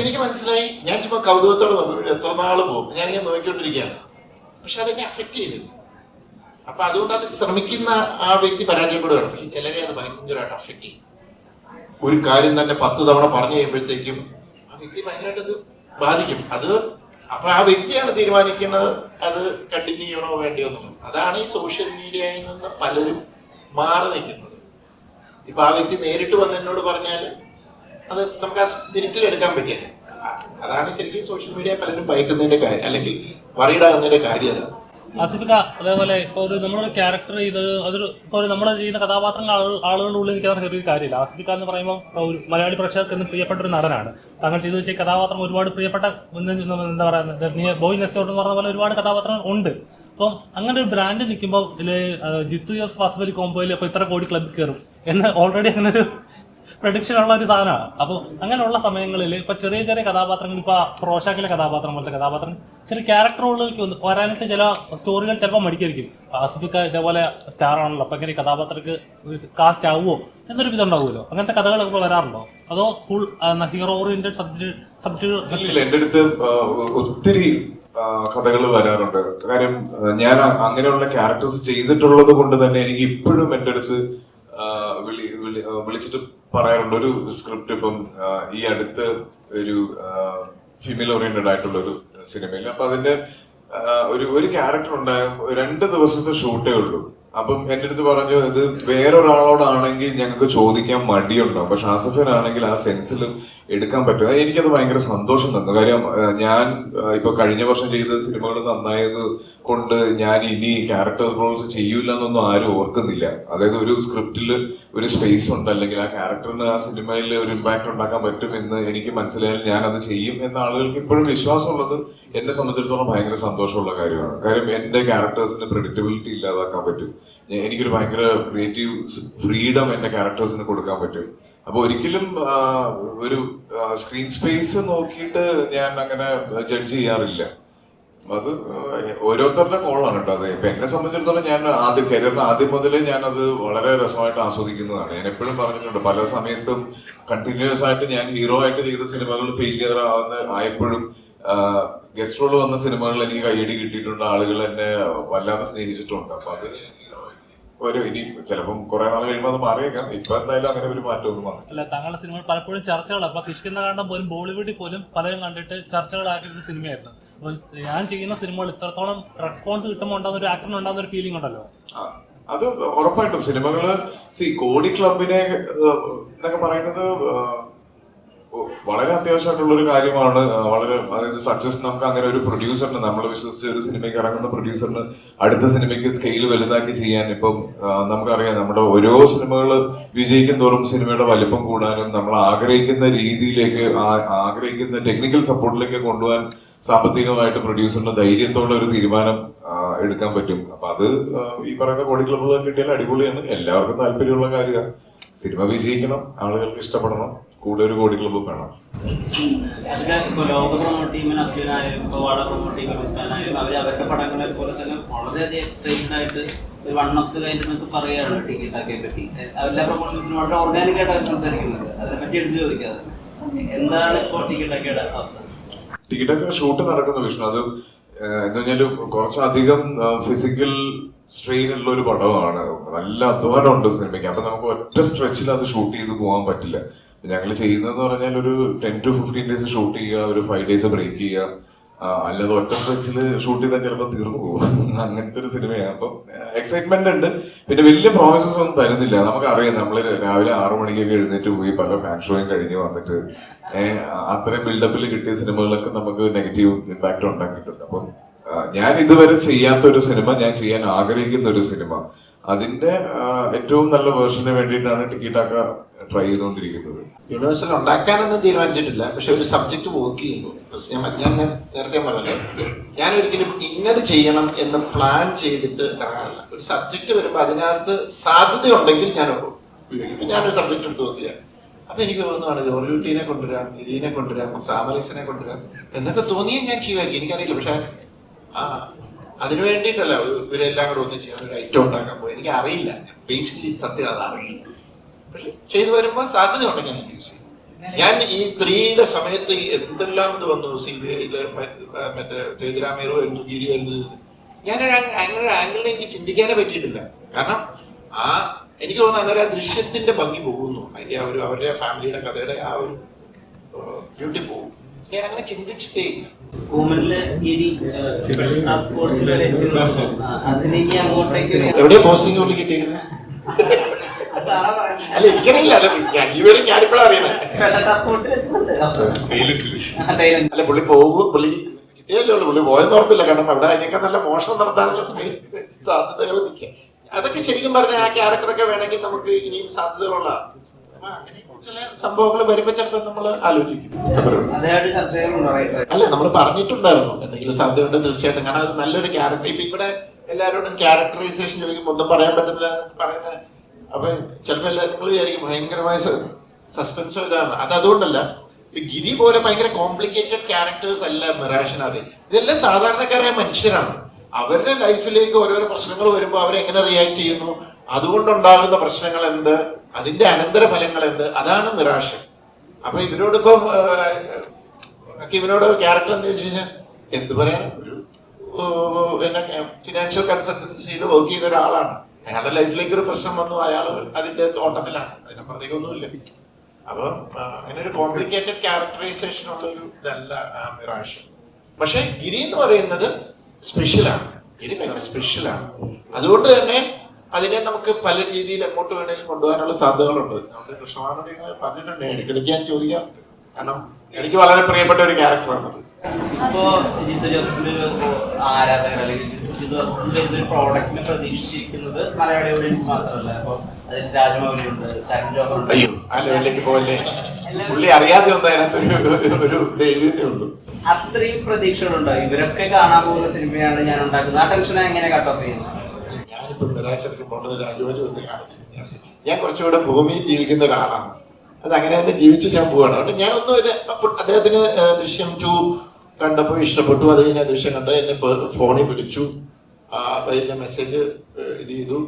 എനിക്ക് മനസ്സിലായി. ഞാൻ ചുമ്മാ കൗതുകത്തോടെ നോക്കും, എത്ര നാള് പോകും ഞാനിങ്ങനെ നോക്കിക്കൊണ്ടിരിക്കുകയാണ്. പക്ഷെ അതെന്നെ അഫക്ട് ചെയ്തില്ല. അപ്പൊ അതുകൊണ്ട് അത് ശ്രമിക്കുന്ന ആ വ്യക്തി പരാജയപ്പെടുകയാണ്. പക്ഷെ ചിലരെ അത് ഭയങ്കരമായിട്ട് അഫക്ട് ചെയ്യും. ഒരു കാര്യം തന്നെ 10 തവണ പറഞ്ഞു കഴിയുമ്പോഴത്തേക്കും ആ വ്യക്തി ഭയങ്കരമായിട്ട് അത് ബാധിക്കും. അത് അപ്പൊ ആ വ്യക്തിയാണ് തീരുമാനിക്കുന്നത് അത് കണ്ടിന്യൂ ചെയ്യണോ വേണ്ടിയോ എന്നുള്ളത്. അതാണ് ഈ സോഷ്യൽ മീഡിയയിൽ നിന്ന് പലരും മാറി നിൽക്കുന്നത്. ഇപ്പൊ ആ വ്യക്തി നേരിട്ട് വന്ന് എന്നോട് പറഞ്ഞാൽ അത് നമുക്ക് ആ സ്പിരിറ്റിൽ എടുക്കാൻ പറ്റില്ല. അതാണ് ശരിക്കും സോഷ്യൽ മീഡിയ പലരും ഭയക്കുന്നതിന്റെ കാര്യം, അല്ലെങ്കിൽ വറീഡാകുന്നതിന്റെ കാര്യം. അതാണ് ആസിഫിക്ക, അതേപോലെ ഇപ്പോൾ ഒരു നമ്മളൊരു ക്യാരക്ടർ ചെയ്ത് അതൊരു ഇപ്പോൾ ഒരു നമ്മൾ ചെയ്യുന്ന കഥാപാത്രങ്ങൾ ആളുകളുടെ ഉള്ളിൽ നിൽക്കുന്ന ചെറിയൊരു കാര്യമില്ല. ആസിഫിക്ക എന്ന് പറയുമ്പോൾ ഒരു മലയാളി പ്രേക്ഷകർക്ക് എന്ന് പ്രിയപ്പെട്ട ഒരു നടനാണ്. താങ്കൾ ചെയ്തു വെച്ച കഥാപാത്രം ഒരുപാട് പ്രിയപ്പെട്ട എന്താ പറയുക, ബോയ് നെസ്റ്റോട്ട് എന്ന് പറഞ്ഞ പോലെ ഒരുപാട് കഥാപാത്രങ്ങൾ ഉണ്ട്. അപ്പം അങ്ങനെ ഒരു ബ്രാൻഡ് നിൽക്കുമ്പോൾ ഇതിൽ ജിത്തു ജോസ് വാസുബലി കോമ്പോയിൽ അപ്പോൾ ഇത്ര കോടി ക്ലബിൽ കയറും എന്ന് ഓൾറെഡി അങ്ങനെ ഒരു പ്രഡിക്ഷൻ ഉള്ള ഒരു സാധനമാണ്. അപ്പോൾ അങ്ങനെയുള്ള സമയങ്ങളിൽ ഇപ്പൊ ചെറിയ ചെറിയ കഥാപാത്രങ്ങൾ, ഇപ്പൊ റോഷാക്കിലെ കഥാപാത്രം പോലത്തെ കഥാപാത്രം ചെറിയ ക്യാരക്ടറുകളിലേക്ക് വരാനായിട്ട് ചില സ്റ്റോറികൾ ചിലപ്പോൾ മടിക്കായിരിക്കും. ആസിഫിക്ക ഇതേപോലെ സ്റ്റാർ ആണല്ലോ, അപ്പൊ എങ്ങനെ കഥാപാത്രക്ക് കാസ്റ്റ് ആവുമോ എന്നൊരു വിധം ഉണ്ടാവുമല്ലോ. അങ്ങനത്തെ കഥകളൊക്കെ വരാറുണ്ടോ, അതോ ഫുൾ ഹീറോ ഓറിയന്റഡ് സബ്ജക്ട്? എന്റെ അടുത്ത് ഒത്തിരി കഥകൾ വരാറുണ്ട്. കാര്യം ഞാൻ അങ്ങനെയുള്ള ക്യാരക്ടേഴ്സ് ചെയ്തിട്ടുള്ളത് കൊണ്ട് തന്നെ എനിക്ക് ഇപ്പോഴും എന്റെ അടുത്ത് വിളിച്ചിട്ട് പറയാറുണ്ട്. ഒരു സ്ക്രിപ്റ്റ് ഇപ്പം ഈ അടുത്ത് ഒരു ഫീമെയിൽ ഓറിയന്റഡ് ആയിട്ടുള്ള ഒരു സിനിമയിൽ, അപ്പൊ അതിന്റെ ഒരു ക്യാരക്ടർ ഉണ്ടായ 2 ദിവസത്തെ ഷൂട്ടേ ഉള്ളൂ. അപ്പം എന്റെ അടുത്ത് പറഞ്ഞു, ഇത് വേറൊരാളോടാണെങ്കിൽ ഞങ്ങൾക്ക് ചോദിക്കാൻ മടിയുണ്ടാവും, പക്ഷെ ആസിഫിനാണെങ്കിൽ ആ സെൻസിൽ എടുക്കാൻ പറ്റും. എനിക്കത് ഭയങ്കര സന്തോഷം തന്നു. കാര്യം ഞാൻ ഇപ്പൊ കഴിഞ്ഞ വർഷം ചെയ്ത സിനിമകൾ നന്നായത് കൊണ്ട് ഞാൻ ഇനി ക്യാരക്ടർ റോൾസ് ചെയ്യൂല എന്നൊന്നും ആരും ഓർക്കുന്നില്ല. അതായത് ഒരു സ്ക്രിപ്റ്റിൽ ഒരു സ്പേസ് ഉണ്ട്, അല്ലെങ്കിൽ ആ ക്യാരക്ടറിന് ആ സിനിമയിൽ ഒരു ഇമ്പാക്ട് ഉണ്ടാക്കാൻ പറ്റും എന്ന് എനിക്ക് മനസ്സിലായാൽ ഞാൻ അത് ചെയ്യും എന്ന ആളുകൾക്ക് ഇപ്പോഴും വിശ്വാസമുള്ളത് എന്നെ സംബന്ധിച്ചിടത്തോളം ഭയങ്കര സന്തോഷമുള്ള കാര്യമാണ്. കാര്യം എന്റെ ക്യാരക്ടേഴ്സിന് പ്രെഡിക്റ്റബിലിറ്റി ഇല്ലാതാക്കാൻ പറ്റും. എനിക്കൊരു ഭയങ്കര ക്രിയേറ്റീവ് ഫ്രീഡം എന്റെ ക്യാരക്ടേഴ്സിന് കൊടുക്കാൻ പറ്റും. അപ്പൊ ഒരിക്കലും ഒരു സ്ക്രീൻ സ്പേസ് നോക്കിയിട്ട് ഞാൻ അങ്ങനെ ജഡ്ജ് ചെയ്യാറില്ല. അത് ഓരോരുത്തരുടെ കോളാണ് കേട്ടോ. അത് ഇപ്പൊ എന്നെ സംബന്ധിച്ചിടത്തോളം ഞാൻ കരിയറിന് ആദ്യം മുതലേ ഞാൻ അത് വളരെ രസമായിട്ട് ആസ്വദിക്കുന്നതാണ്. ഞാൻ എപ്പോഴും പറഞ്ഞിട്ടുണ്ട്, പല സമയത്തും കണ്ടിന്യൂസ് ആയിട്ട് ഞാൻ ഹീറോ ആയിട്ട് ചെയ്ത സിനിമകൾ ഫെയിലിയർ ആയപ്പോഴും ഗസ്റ്റ് റോൾ വന്ന സിനിമകളിൽ എനിക്ക് കൈയടി കിട്ടിയിട്ടുണ്ട്, ആളുകൾ എന്നെ വല്ലാതെ സ്നേഹിച്ചിട്ടുണ്ട്. അപ്പൊ അത് ഇനി ചിലപ്പം കുറെ നാൾ കഴിയുമ്പോൾ അത് മാറിയേക്കാം. ഇപ്പൊ എന്തായാലും അങ്ങനെ ഒരു മാറ്റമൊന്നും വന്നു അല്ല. താങ്കളുടെ സിനിമകൾ പലപ്പോഴും ചർച്ചകളാണ്. അപ്പൊ കിഷ്കിന്ദകാണ്ഡം പോലും ബോളിവുഡിൽ പോലും പലരും കണ്ടിട്ട് ചർച്ചകളാക്കിയൊരു സിനിമയായിരുന്നു. അപ്പൊ ഞാൻ ചെയ്യുന്ന സിനിമകൾ ഇത്രത്തോളം റെസ്പോൺസ് കിട്ടുമ്പോൾ ഉണ്ടാകുന്ന ഒരു ആക്ടറിന് ഉണ്ടാകുന്ന ഒരു ഫീലിംഗ് ഉണ്ടല്ലോ. അത് ഉറപ്പായിട്ടും സിനിമകള് കോടി ക്ലബിനെ എന്നൊക്കെ പറയുന്നത് വളരെ അത്യാവശ്യമായിട്ടുള്ള ഒരു കാര്യമാണ്. വളരെ അതായത് സക്സസ്, നമുക്ക് അങ്ങനെ ഒരു പ്രൊഡ്യൂസറിന്, നമ്മൾ വിശ്വസിച്ച് ഒരു സിനിമയ്ക്ക് ഇറങ്ങുന്ന പ്രൊഡ്യൂസറിന് അടുത്ത സിനിമയ്ക്ക് സ്കെയിൽ വലുതാക്കി ചെയ്യാൻ ഇപ്പം നമുക്കറിയാം, നമ്മുടെ ഓരോ സിനിമകൾ വിജയിക്കും തോറും സിനിമയുടെ വലിപ്പം കൂടാനും നമ്മൾ ആഗ്രഹിക്കുന്ന രീതിയിലേക്ക്, ആഗ്രഹിക്കുന്ന ടെക്നിക്കൽ സപ്പോർട്ടിലേക്ക് കൊണ്ടുപോകാൻ സാമ്പത്തികമായിട്ട് പ്രൊഡ്യൂസറിന് ധൈര്യത്തോടെ ഒരു തീരുമാനം എടുക്കാൻ പറ്റും. അപ്പൊ അത് ഈ പറയുന്ന കോടി ക്ലബ്ബുകൾ കിട്ടിയാൽ അടിപൊളിയാണ്. എല്ലാവർക്കും താല്പര്യമുള്ള കാര്യമാണ്. സിനിമ വിജയിക്കണം, ആളുകൾക്ക് ഇഷ്ടപ്പെടണം, കൂടെ ഒരു കോടി ക്ലബ്ബ് വേണം. ഇപ്പൊ ലോക പ്രൊമോട്ട് ടീമിന് അശ്വിനായാലും ഇപ്പൊ വാട പ്രൊമോട്ട് ടീമിന് അവര് അവരുടെ പടങ്ങളെ പോലെ തന്നെ വളരെയധികം എക്സൈറ്റഡ് ആയിട്ട് ഒരു 1 month കഴിഞ്ഞിട്ട് പറയുകയാണ് ടിക്കറ്റൊക്കെ പറ്റി. എല്ലാ പ്രൊമോഷൻസിനും വളരെ ഓർഗാനിക് ആയിട്ട് അവർ സംസാരിക്കുന്നുണ്ട്. അതിനെപ്പറ്റി എടുത്ത് ചോദിക്കാതെ എന്താണ് ഇപ്പോൾ ടിക്കറ്റൊക്കെയുടെ അവസ്ഥ? ടിക്കറ്റൊക്കെ ഷൂട്ട് നടക്കുന്ന വിഷ്ണു, അത് എന്താ പറഞ്ഞാല് കുറച്ചധികം ഫിസിക്കൽ സ്ട്രെയിൻ ഉള്ള ഒരു പടമാണ്. നല്ല അധ്വാനം ഉണ്ട് സിനിമയ്ക്ക്. അപ്പൊ നമുക്ക് ഒറ്റ സ്ട്രെച്ചിൽ അത് ഷൂട്ട് ചെയ്ത് പോകാൻ പറ്റില്ല. ഞങ്ങൾ ചെയ്യുന്നതെന്ന് പറഞ്ഞാൽ ഒരു 10 to 15 days ഷൂട്ട് ചെയ്യുക, ഒരു 5 days ബ്രേക്ക് ചെയ്യുക. അല്ലാതെ ഒറ്റ സ്ട്രെച്ചിൽ ഷൂട്ട് ചെയ്താൽ ചിലപ്പോൾ തീർന്നു പോകും. അങ്ങനത്തെ ഒരു സിനിമയാണ്. അപ്പം എക്സൈറ്റ്മെന്റ് ഉണ്ട്. പിന്നെ വലിയ പ്രോമിസസ് ഒന്നും തരുന്നില്ല. നമുക്കറിയാം, നമ്മള് രാവിലെ 6 മണിക്കൊക്കെ എഴുന്നേറ്റ് പോയി പല ഫാൻ ഷോയും കഴിഞ്ഞ് വന്നിട്ട് അത്രയും ബിൽഡപ്പിൽ കിട്ടിയ സിനിമകളൊക്കെ നമുക്ക് നെഗറ്റീവ് ഇമ്പാക്ട് ഉണ്ടാക്കിയിട്ടുണ്ട്. അപ്പം ഞാൻ ഇതുവരെ ചെയ്യാത്തൊരു സിനിമ, ഞാൻ ചെയ്യാൻ ആഗ്രഹിക്കുന്ന ഒരു സിനിമ, അതിന്റെ ഏറ്റവും നല്ല വേർഷന് വേണ്ടിയിട്ടാണ് ടിക്കറ്റൊക്കെ ട്രൈ ചെയ്തുകൊണ്ടിരിക്കുന്നത്. യൂണിവേഴ്സൽ ഉണ്ടാക്കാനൊന്നും തീരുമാനിച്ചിട്ടില്ല. പക്ഷെ ഒരു സബ്ജക്ട് വർക്ക് ചെയ്യുമ്പോൾ ഞാൻ നേരത്തെ പറഞ്ഞല്ലോ, ഞാൻ ഒരിക്കലും ഇന്നത് ചെയ്യണം എന്ന് പ്ലാൻ ചെയ്തിട്ട് ഇറങ്ങാറില്ല. ഒരു സബ്ജക്ട് വരുമ്പോൾ അതിനകത്ത് സാധ്യതയുണ്ടെങ്കിൽ ഞാനൊരു സബ്ജക്ട് എടുത്ത് നോക്കില്ല. അപ്പൊ എനിക്ക് തോന്നുവാണ് ജോർജുട്ടീനെ കൊണ്ടുവരാം, ഇരീനെ കൊണ്ടുവരാം, സാമലീസിനെ കൊണ്ടുവരാം എന്നൊക്കെ തോന്നിയാൽ ഞാൻ ചെയ്യുമായിരിക്കും. എനിക്കറിയില്ല. പക്ഷെ അതിനു വേണ്ടിയിട്ടല്ല ഇവരെല്ലാം കൂടെ ഒന്നും ചെയ്യാൻ ഒരു ഐറ്റം ഉണ്ടാക്കാൻ പോയി. എനിക്ക് അറിയില്ല, ബേസിക്കലി സത്യം അത് അറിയില്ല. പക്ഷെ ചെയ്തു വരുമ്പോൾ സാധ്യത ഉണ്ടെങ്കിൽ ഞാൻ യൂസ് ചെയ്യും. ഞാൻ ഈ 3യുടെ സമയത്ത് എന്തെല്ലാം ഇത് വന്നു, CBIയില് മറ്റേ സേതുരാമയ്യർ വരുന്നു, ഗിരി വരുന്നു. ഞാനൊരു അങ്ങനെ ഒരു ആംഗിളിൽ എനിക്ക് ചിന്തിക്കാനേ പറ്റിയിട്ടില്ല. കാരണം എനിക്ക് തോന്നുന്നു അന്നേരം ആ ദൃശ്യത്തിന്റെ ഭംഗി പോകുന്നു. അതിന്റെ ആ ഒരു അവരുടെ ഫാമിലിയുടെ കഥയുടെ ആ ഒരു ബ്യൂട്ടി പോകും. ഞാൻ അങ്ങനെ ചിന്തിച്ചിട്ടേ ഇല്ല. എവിടെയാ പോസ്റ്റിംഗ് കൊണ്ട് കിട്ടിയിരുന്നത്? അല്ല എനിക്കറിയില്ല. ഇവരും ഞാനിപ്പോഴും അറിയണേ. അല്ല പുള്ളി പുള്ളി കിട്ടിയല്ലേ ഉള്ളു. പുള്ളി പോയെന്ന് ഓർപ്പില്ല. കാരണം അവിടെ അതിനൊക്കെ നല്ല മോഷണം നടത്താനുള്ള സാധ്യതകൾ നിൽക്കുക. അതൊക്കെ ശരിക്കും പറഞ്ഞാൽ ആ ക്യാരക്ടറൊക്കെ വേണമെങ്കിൽ നമുക്ക് ഇനിയും സാധ്യതകളുള്ള ചില സംഭവങ്ങൾ വരുമ്പോ ചിലപ്പോ നമ്മൾ ആലോചിക്കും. അല്ല, നമ്മൾ പറഞ്ഞിട്ടുണ്ടായിരുന്നു എന്തെങ്കിലും സാധ്യതയുണ്ട് തീർച്ചയായിട്ടും. കാരണം അത് നല്ലൊരു ക്യാരക്ടർ. ഇപ്പൊ ഇവിടെ എല്ലാവരോടും ക്യാരക്ടറൈസേഷൻ ചോദിക്കുമ്പോൾ ഒന്നും പറയാൻ പറ്റത്തില്ല എന്നൊക്കെ പറയുന്നത്. അപ്പൊ ചിലപ്പോ നിങ്ങൾ വിചാരിക്കും ഭയങ്കരമായ സസ്പെൻസോ ഇതാണ്. അതുകൊണ്ടല്ല. ഗിരി പോലെ ഭയങ്കര കോംപ്ലിക്കേറ്റഡ് ക്യാരക്ടേഴ്സ് അല്ല മിറാഷിനകത്ത്. ഇതെല്ലാം സാധാരണക്കാരായ മനുഷ്യരാണ്. അവരുടെ ലൈഫിലേക്ക് ഓരോരോ പ്രശ്നങ്ങൾ വരുമ്പോൾ അവരെങ്ങനെ റിയാക്ട് ചെയ്യുന്നു, അതുകൊണ്ടുണ്ടാകുന്ന പ്രശ്നങ്ങൾ എന്ത്, അതിന്റെ അനന്തരഫലങ്ങൾ എന്ത്, അതാണ് മിറാഷ്. അപ്പൊ ഇവരോടിപ്പം ഇവനോട് ക്യാരക്ടർ എന്ന് ചോദിച്ചു കഴിഞ്ഞാൽ എന്ത് പറയാനും, ഒരു ഫിനാൻഷ്യൽ കൺസൾട്ടൻസിയിൽ വർക്ക് ചെയ്ത ഒരാളാണ്. അയാളുടെ ലൈഫിലേക്ക് ഒരു പ്രശ്നം വന്നു, അയാൾ അതിന്റെ തോട്ടത്തിലാണ്, അതിനപ്പുറത്തേക്കൊന്നുമില്ല. അപ്പം അങ്ങനെ ഒരു കോംപ്ലിക്കേറ്റഡ് ക്യാരക്ടറൈസേഷൻ ഉള്ള ഒരു ഇതല്ല മിറാഷ്. പക്ഷെ ഗിരി എന്ന് പറയുന്നത് സ്പെഷ്യലാണ്. ഗിരി ഭയങ്കര സ്പെഷ്യലാണ്. അതുകൊണ്ട് തന്നെ അതിനെ നമുക്ക് പല രീതിയിൽ എങ്ങോട്ട് വേണമെങ്കിലും കൊണ്ടുപോകാനുള്ള സാധ്യതകളുണ്ട്. നമ്മുടെ കൃഷ്ണമാനോട് ഇങ്ങനെ പറഞ്ഞിട്ടുണ്ട്, ഇടയ്ക്കിടയ്ക്ക് ഞാൻ ചോദിക്കാറുണ്ട്. കാരണം എനിക്ക് വളരെ പ്രിയപ്പെട്ട ഒരു ക്യാരക്ടറാണ്. ഇപ്പോ ജിത്തു ജോസഫിന്റെ ആരാധകർ അല്ലെങ്കിൽ ജിത്തു ജോസഫിന്റെ ഒരു പ്രോഡക്റ്റിനെ പ്രതീക്ഷിച്ചിരിക്കുന്നത് മലയാളി ഓഡിയൻസ് മാത്രമല്ല. അപ്പൊ അതിൽ രാജമൗലി ഉണ്ട്, കരൺ ജോഹർ ഉണ്ട്. അയ്യോ, ആ ലെവലിലേക്ക് പോലെ പുള്ളി അറിയാതെ ഒന്നും അതിനകത്ത് ഒരു ഇത് എഴുതിയതേ ഉള്ളൂ. അത്രയും പ്രതീക്ഷകളുണ്ടോ? ഇവരൊക്കെ കാണാൻ പോകുന്ന സിനിമയാണ് ഞാൻ ഉണ്ടാക്കുന്നത്. ആ ടെൻഷനെ എങ്ങനെ കട്ട് ഓഫ് ചെയ്യുന്നത്? ഞാനിപ്പോ മിറാഷൊക്കെ പോകേണ്ടത് രാജമൗലി ഒന്നും കാണുന്നില്ല. ഞാൻ കുറച്ചുകൂടെ ഭൂമിയിൽ ജീവിക്കുന്ന ഒരാളാണ്. അത് അങ്ങനെ തന്നെ ജീവിച്ച് ഞാൻ പോവാണ്. അതുകൊണ്ട് ഞാനൊന്നും അദ്ദേഹത്തിന് ദൃശ്യം 2 കണ്ടപ്പോൾ ഇഷ്ടപ്പെട്ടു. അത് കഴിഞ്ഞ ദൃശ്യം കണ്ട് എന്നെ ഫോണിൽ വിളിച്ചു, അതിന്റെ മെസ്സേജ് ഇത് ചെയ്തു.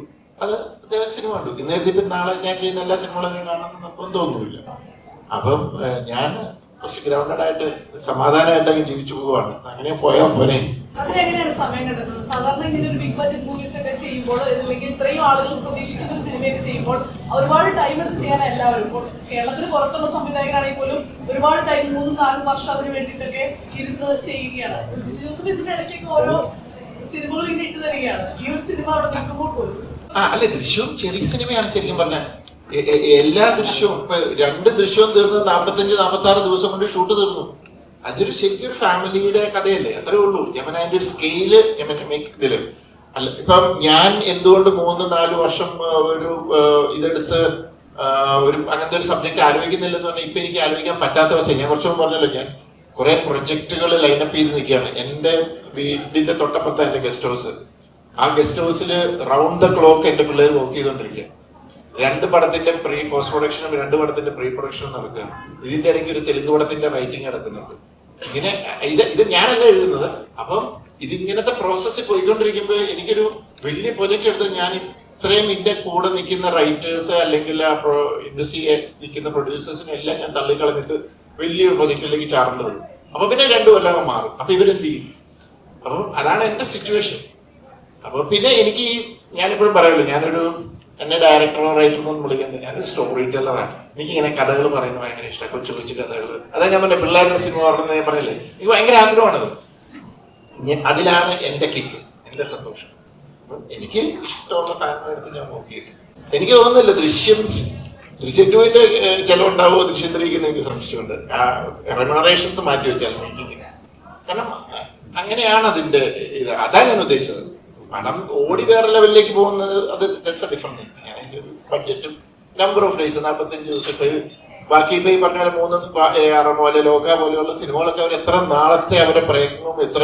അത് അദ്ദേഹം സിനിമ കണ്ടു. ഇന്നേരത്തെ ഇപ്പം നാളെ ഞാൻ ചെയ്യുന്ന എല്ലാ സിനിമകളും ഞാൻ കാണണമെന്ന് നിർബന്ധമൊന്നുമില്ല. അപ്പം ഞാൻ കുറച്ച് ഗ്രൗണ്ടഡ് ആയിട്ട് സമാധാനമായിട്ടൊക്കെ ജീവിച്ചു പോവാണ്. അങ്ങനെ പോയാൽ പോരെ. അതിനെങ്ങനെയാണ് സമയം കണ്ടെത്തുന്നത്? സാധാരണ ഇങ്ങനെ ഒരു ബിഗ് ബഡ്ജറ്റ് മൂവീസ് ഒക്കെ ചെയ്യുമ്പോൾ, അല്ലെങ്കിൽ ഇത്രയും ആളുകൾ പ്രതീക്ഷിക്കുന്ന ഒരു സിനിമയൊക്കെ ചെയ്യുമ്പോൾ ഒരുപാട് ടൈം എടുത്ത് ചെയ്യാൻ എല്ലാവരും. ഇപ്പോൾ കേരളത്തിന് പുറത്തുള്ള സംവിധായകരാണെങ്കിൽ പോലും ഒരുപാട് ടൈം 3-4 വർഷം അതിന് വേണ്ടിയിട്ടൊക്കെ ഇരുന്ന് ചെയ്യുകയാണ്. ജിത്തു ജോസഫ് ഇതിനിടയ്ക്കൊക്കെ ഓരോ സിനിമകൾ ഇങ്ങനെ ഇട്ട് തരികയാണ്. ഈ ഒരു സിനിമ അവിടെ നിൽക്കുമ്പോൾ പോലും അല്ലെ, ദൃശ്യവും ചെറിയ സിനിമയാണ് ശരിക്കും പറഞ്ഞാൽ. എല്ലാ ദൃശ്യവും ഇപ്പൊ 2 ദൃശ്യവും തീർന്ന് 45-46 ദിവസം കൊണ്ട് ഷൂട്ട് തീർന്നു. അതൊരു ശരിക്കും ഒരു ഫാമിലിയുടെ കഥയല്ലേ, അത്രേ ഉള്ളൂ. ഞാൻ അതിന്റെ ഒരു സ്കെയില് ഇതില് അല്ല. ഇപ്പം ഞാൻ എന്തുകൊണ്ട് 3-4 വർഷം ഒരു ഇതെടുത്ത് ഒരു അങ്ങനത്തെ ഒരു സബ്ജക്ട് ആലോചിക്കുന്നില്ലെന്ന് പറഞ്ഞാൽ ഇപ്പൊ എനിക്ക് ആലോചിക്കാൻ പറ്റാത്ത അവസ്ഥ. ഞാൻ കുറച്ചു മുമ്പ് പറഞ്ഞല്ലോ, ഞാൻ കുറെ പ്രൊജക്ടുകൾ ലൈനപ്പ് ചെയ്ത് നിൽക്കുകയാണ്. എന്റെ വീടിന്റെ തൊട്ടപ്പുറത്ത് എന്റെ ഗസ്റ്റ് ഹൗസ്. ആ ഗസ്റ്റ് ഹൗസിൽ റൗണ്ട് ദ ക്ലോക്ക് എന്റെ പിള്ളേർ വർക്ക് ചെയ്തോണ്ടിരിക്കുക. 2 പടത്തിന്റെ പോസ്റ്റ് പ്രൊഡക്ഷനും 2 പടത്തിന്റെ പ്രീ പ്രൊഡക്ഷനും നടക്കുകയാണ്. ഇതിന്റെ ഇടയ്ക്ക് ഒരു തെലുങ്ക് പടത്തിന്റെ റൈറ്റിംഗ് നടക്കുന്നുണ്ട്. ഇങ്ങനെ ഇത് ഞാനല്ല എഴുതുന്നത്. അപ്പം ഇതിങ്ങനത്തെ പ്രോസസ്സ് പോയിക്കൊണ്ടിരിക്കുമ്പോൾ എനിക്കൊരു വലിയ പ്രൊജക്ട് എടുത്ത് ഞാൻ ഇത്രയും ഇതിന്റെ കൂടെ നിൽക്കുന്ന റൈറ്റേഴ്സ് അല്ലെങ്കിൽ ആ ഇൻഡസ്ട്രിയെ നിൽക്കുന്ന പ്രൊഡ്യൂസേഴ്സിനെ എല്ലാം ഞാൻ തള്ളിക്കളഞ്ഞിട്ട് വലിയൊരു പ്രൊജക്റ്റിലേക്ക് ചാടേണ്ടി വരും. അപ്പൊ പിന്നെ 2 കൊല്ലം മാറും. അപ്പൊ ഇവരെന്ത് ചെയ്യും? അപ്പം അതാണ് എന്റെ സിറ്റുവേഷൻ. അപ്പൊ പിന്നെ എനിക്ക് ഞാനിപ്പോഴും പറയുള്ളൂ, എന്നെ ഡയറക്ടറോ റൈറ്ററോ ഒന്നും വിളിക്കുന്നത്, ഞാനൊരു സ്റ്റോറി ടെല്ലറാണ്. എനിക്ക് ഇങ്ങനെ കഥകൾ പറയുന്നത് ഭയങ്കര ഇഷ്ടമാണ്, കൊച്ചു കൊച്ചു കഥകൾ. അതാ ഞാൻ പറഞ്ഞ പിള്ളേരുടെ സിനിമ പറഞ്ഞത് ഞാൻ പറഞ്ഞില്ലേ, എനിക്ക് ഭയങ്കര ആഗ്രഹമാണത്. അതിലാണ് എന്റെ കിക്ക്, എന്റെ സന്തോഷം. എനിക്ക് ഇഷ്ടമുള്ള സാധനം എടുത്ത് ഞാൻ നോക്കിയത്. എനിക്ക് തോന്നുന്നില്ല ദൃശ്യം 2ന്റെ ചെലവുണ്ടാവുമോ ദൃശ്യം 3 എനിക്ക് സംശയമുണ്ട്. ആ റെമ്യൂണറേഷൻസ് മാറ്റി വെച്ചാൽ മേക്കിങ്ങിന്. കാരണം അങ്ങനെയാണ് അതിന്റെ ഇത്. അതാണ് ഞാൻ ഉദ്ദേശിച്ചത്. പണം ഓടി വേറെ ലെവലിലേക്ക് പോകുന്നത് അത് ദാറ്റ്സ് എ ഡിഫറെന്റ് തിങ്. ബഡ്ജറ്റും നമ്പർ ഓഫ് ഡേയ്സ് 45 ദിവസം. ഇപ്പൊ ബാക്കി ഇപ്പൊ ഈ പറഞ്ഞ പോലെ 3 AR പോലെ ലോക പോലെയുള്ള സിനിമകളൊക്കെ അവർ എത്ര നാളത്തെ അവരുടെ പ്രയത്നവും എത്ര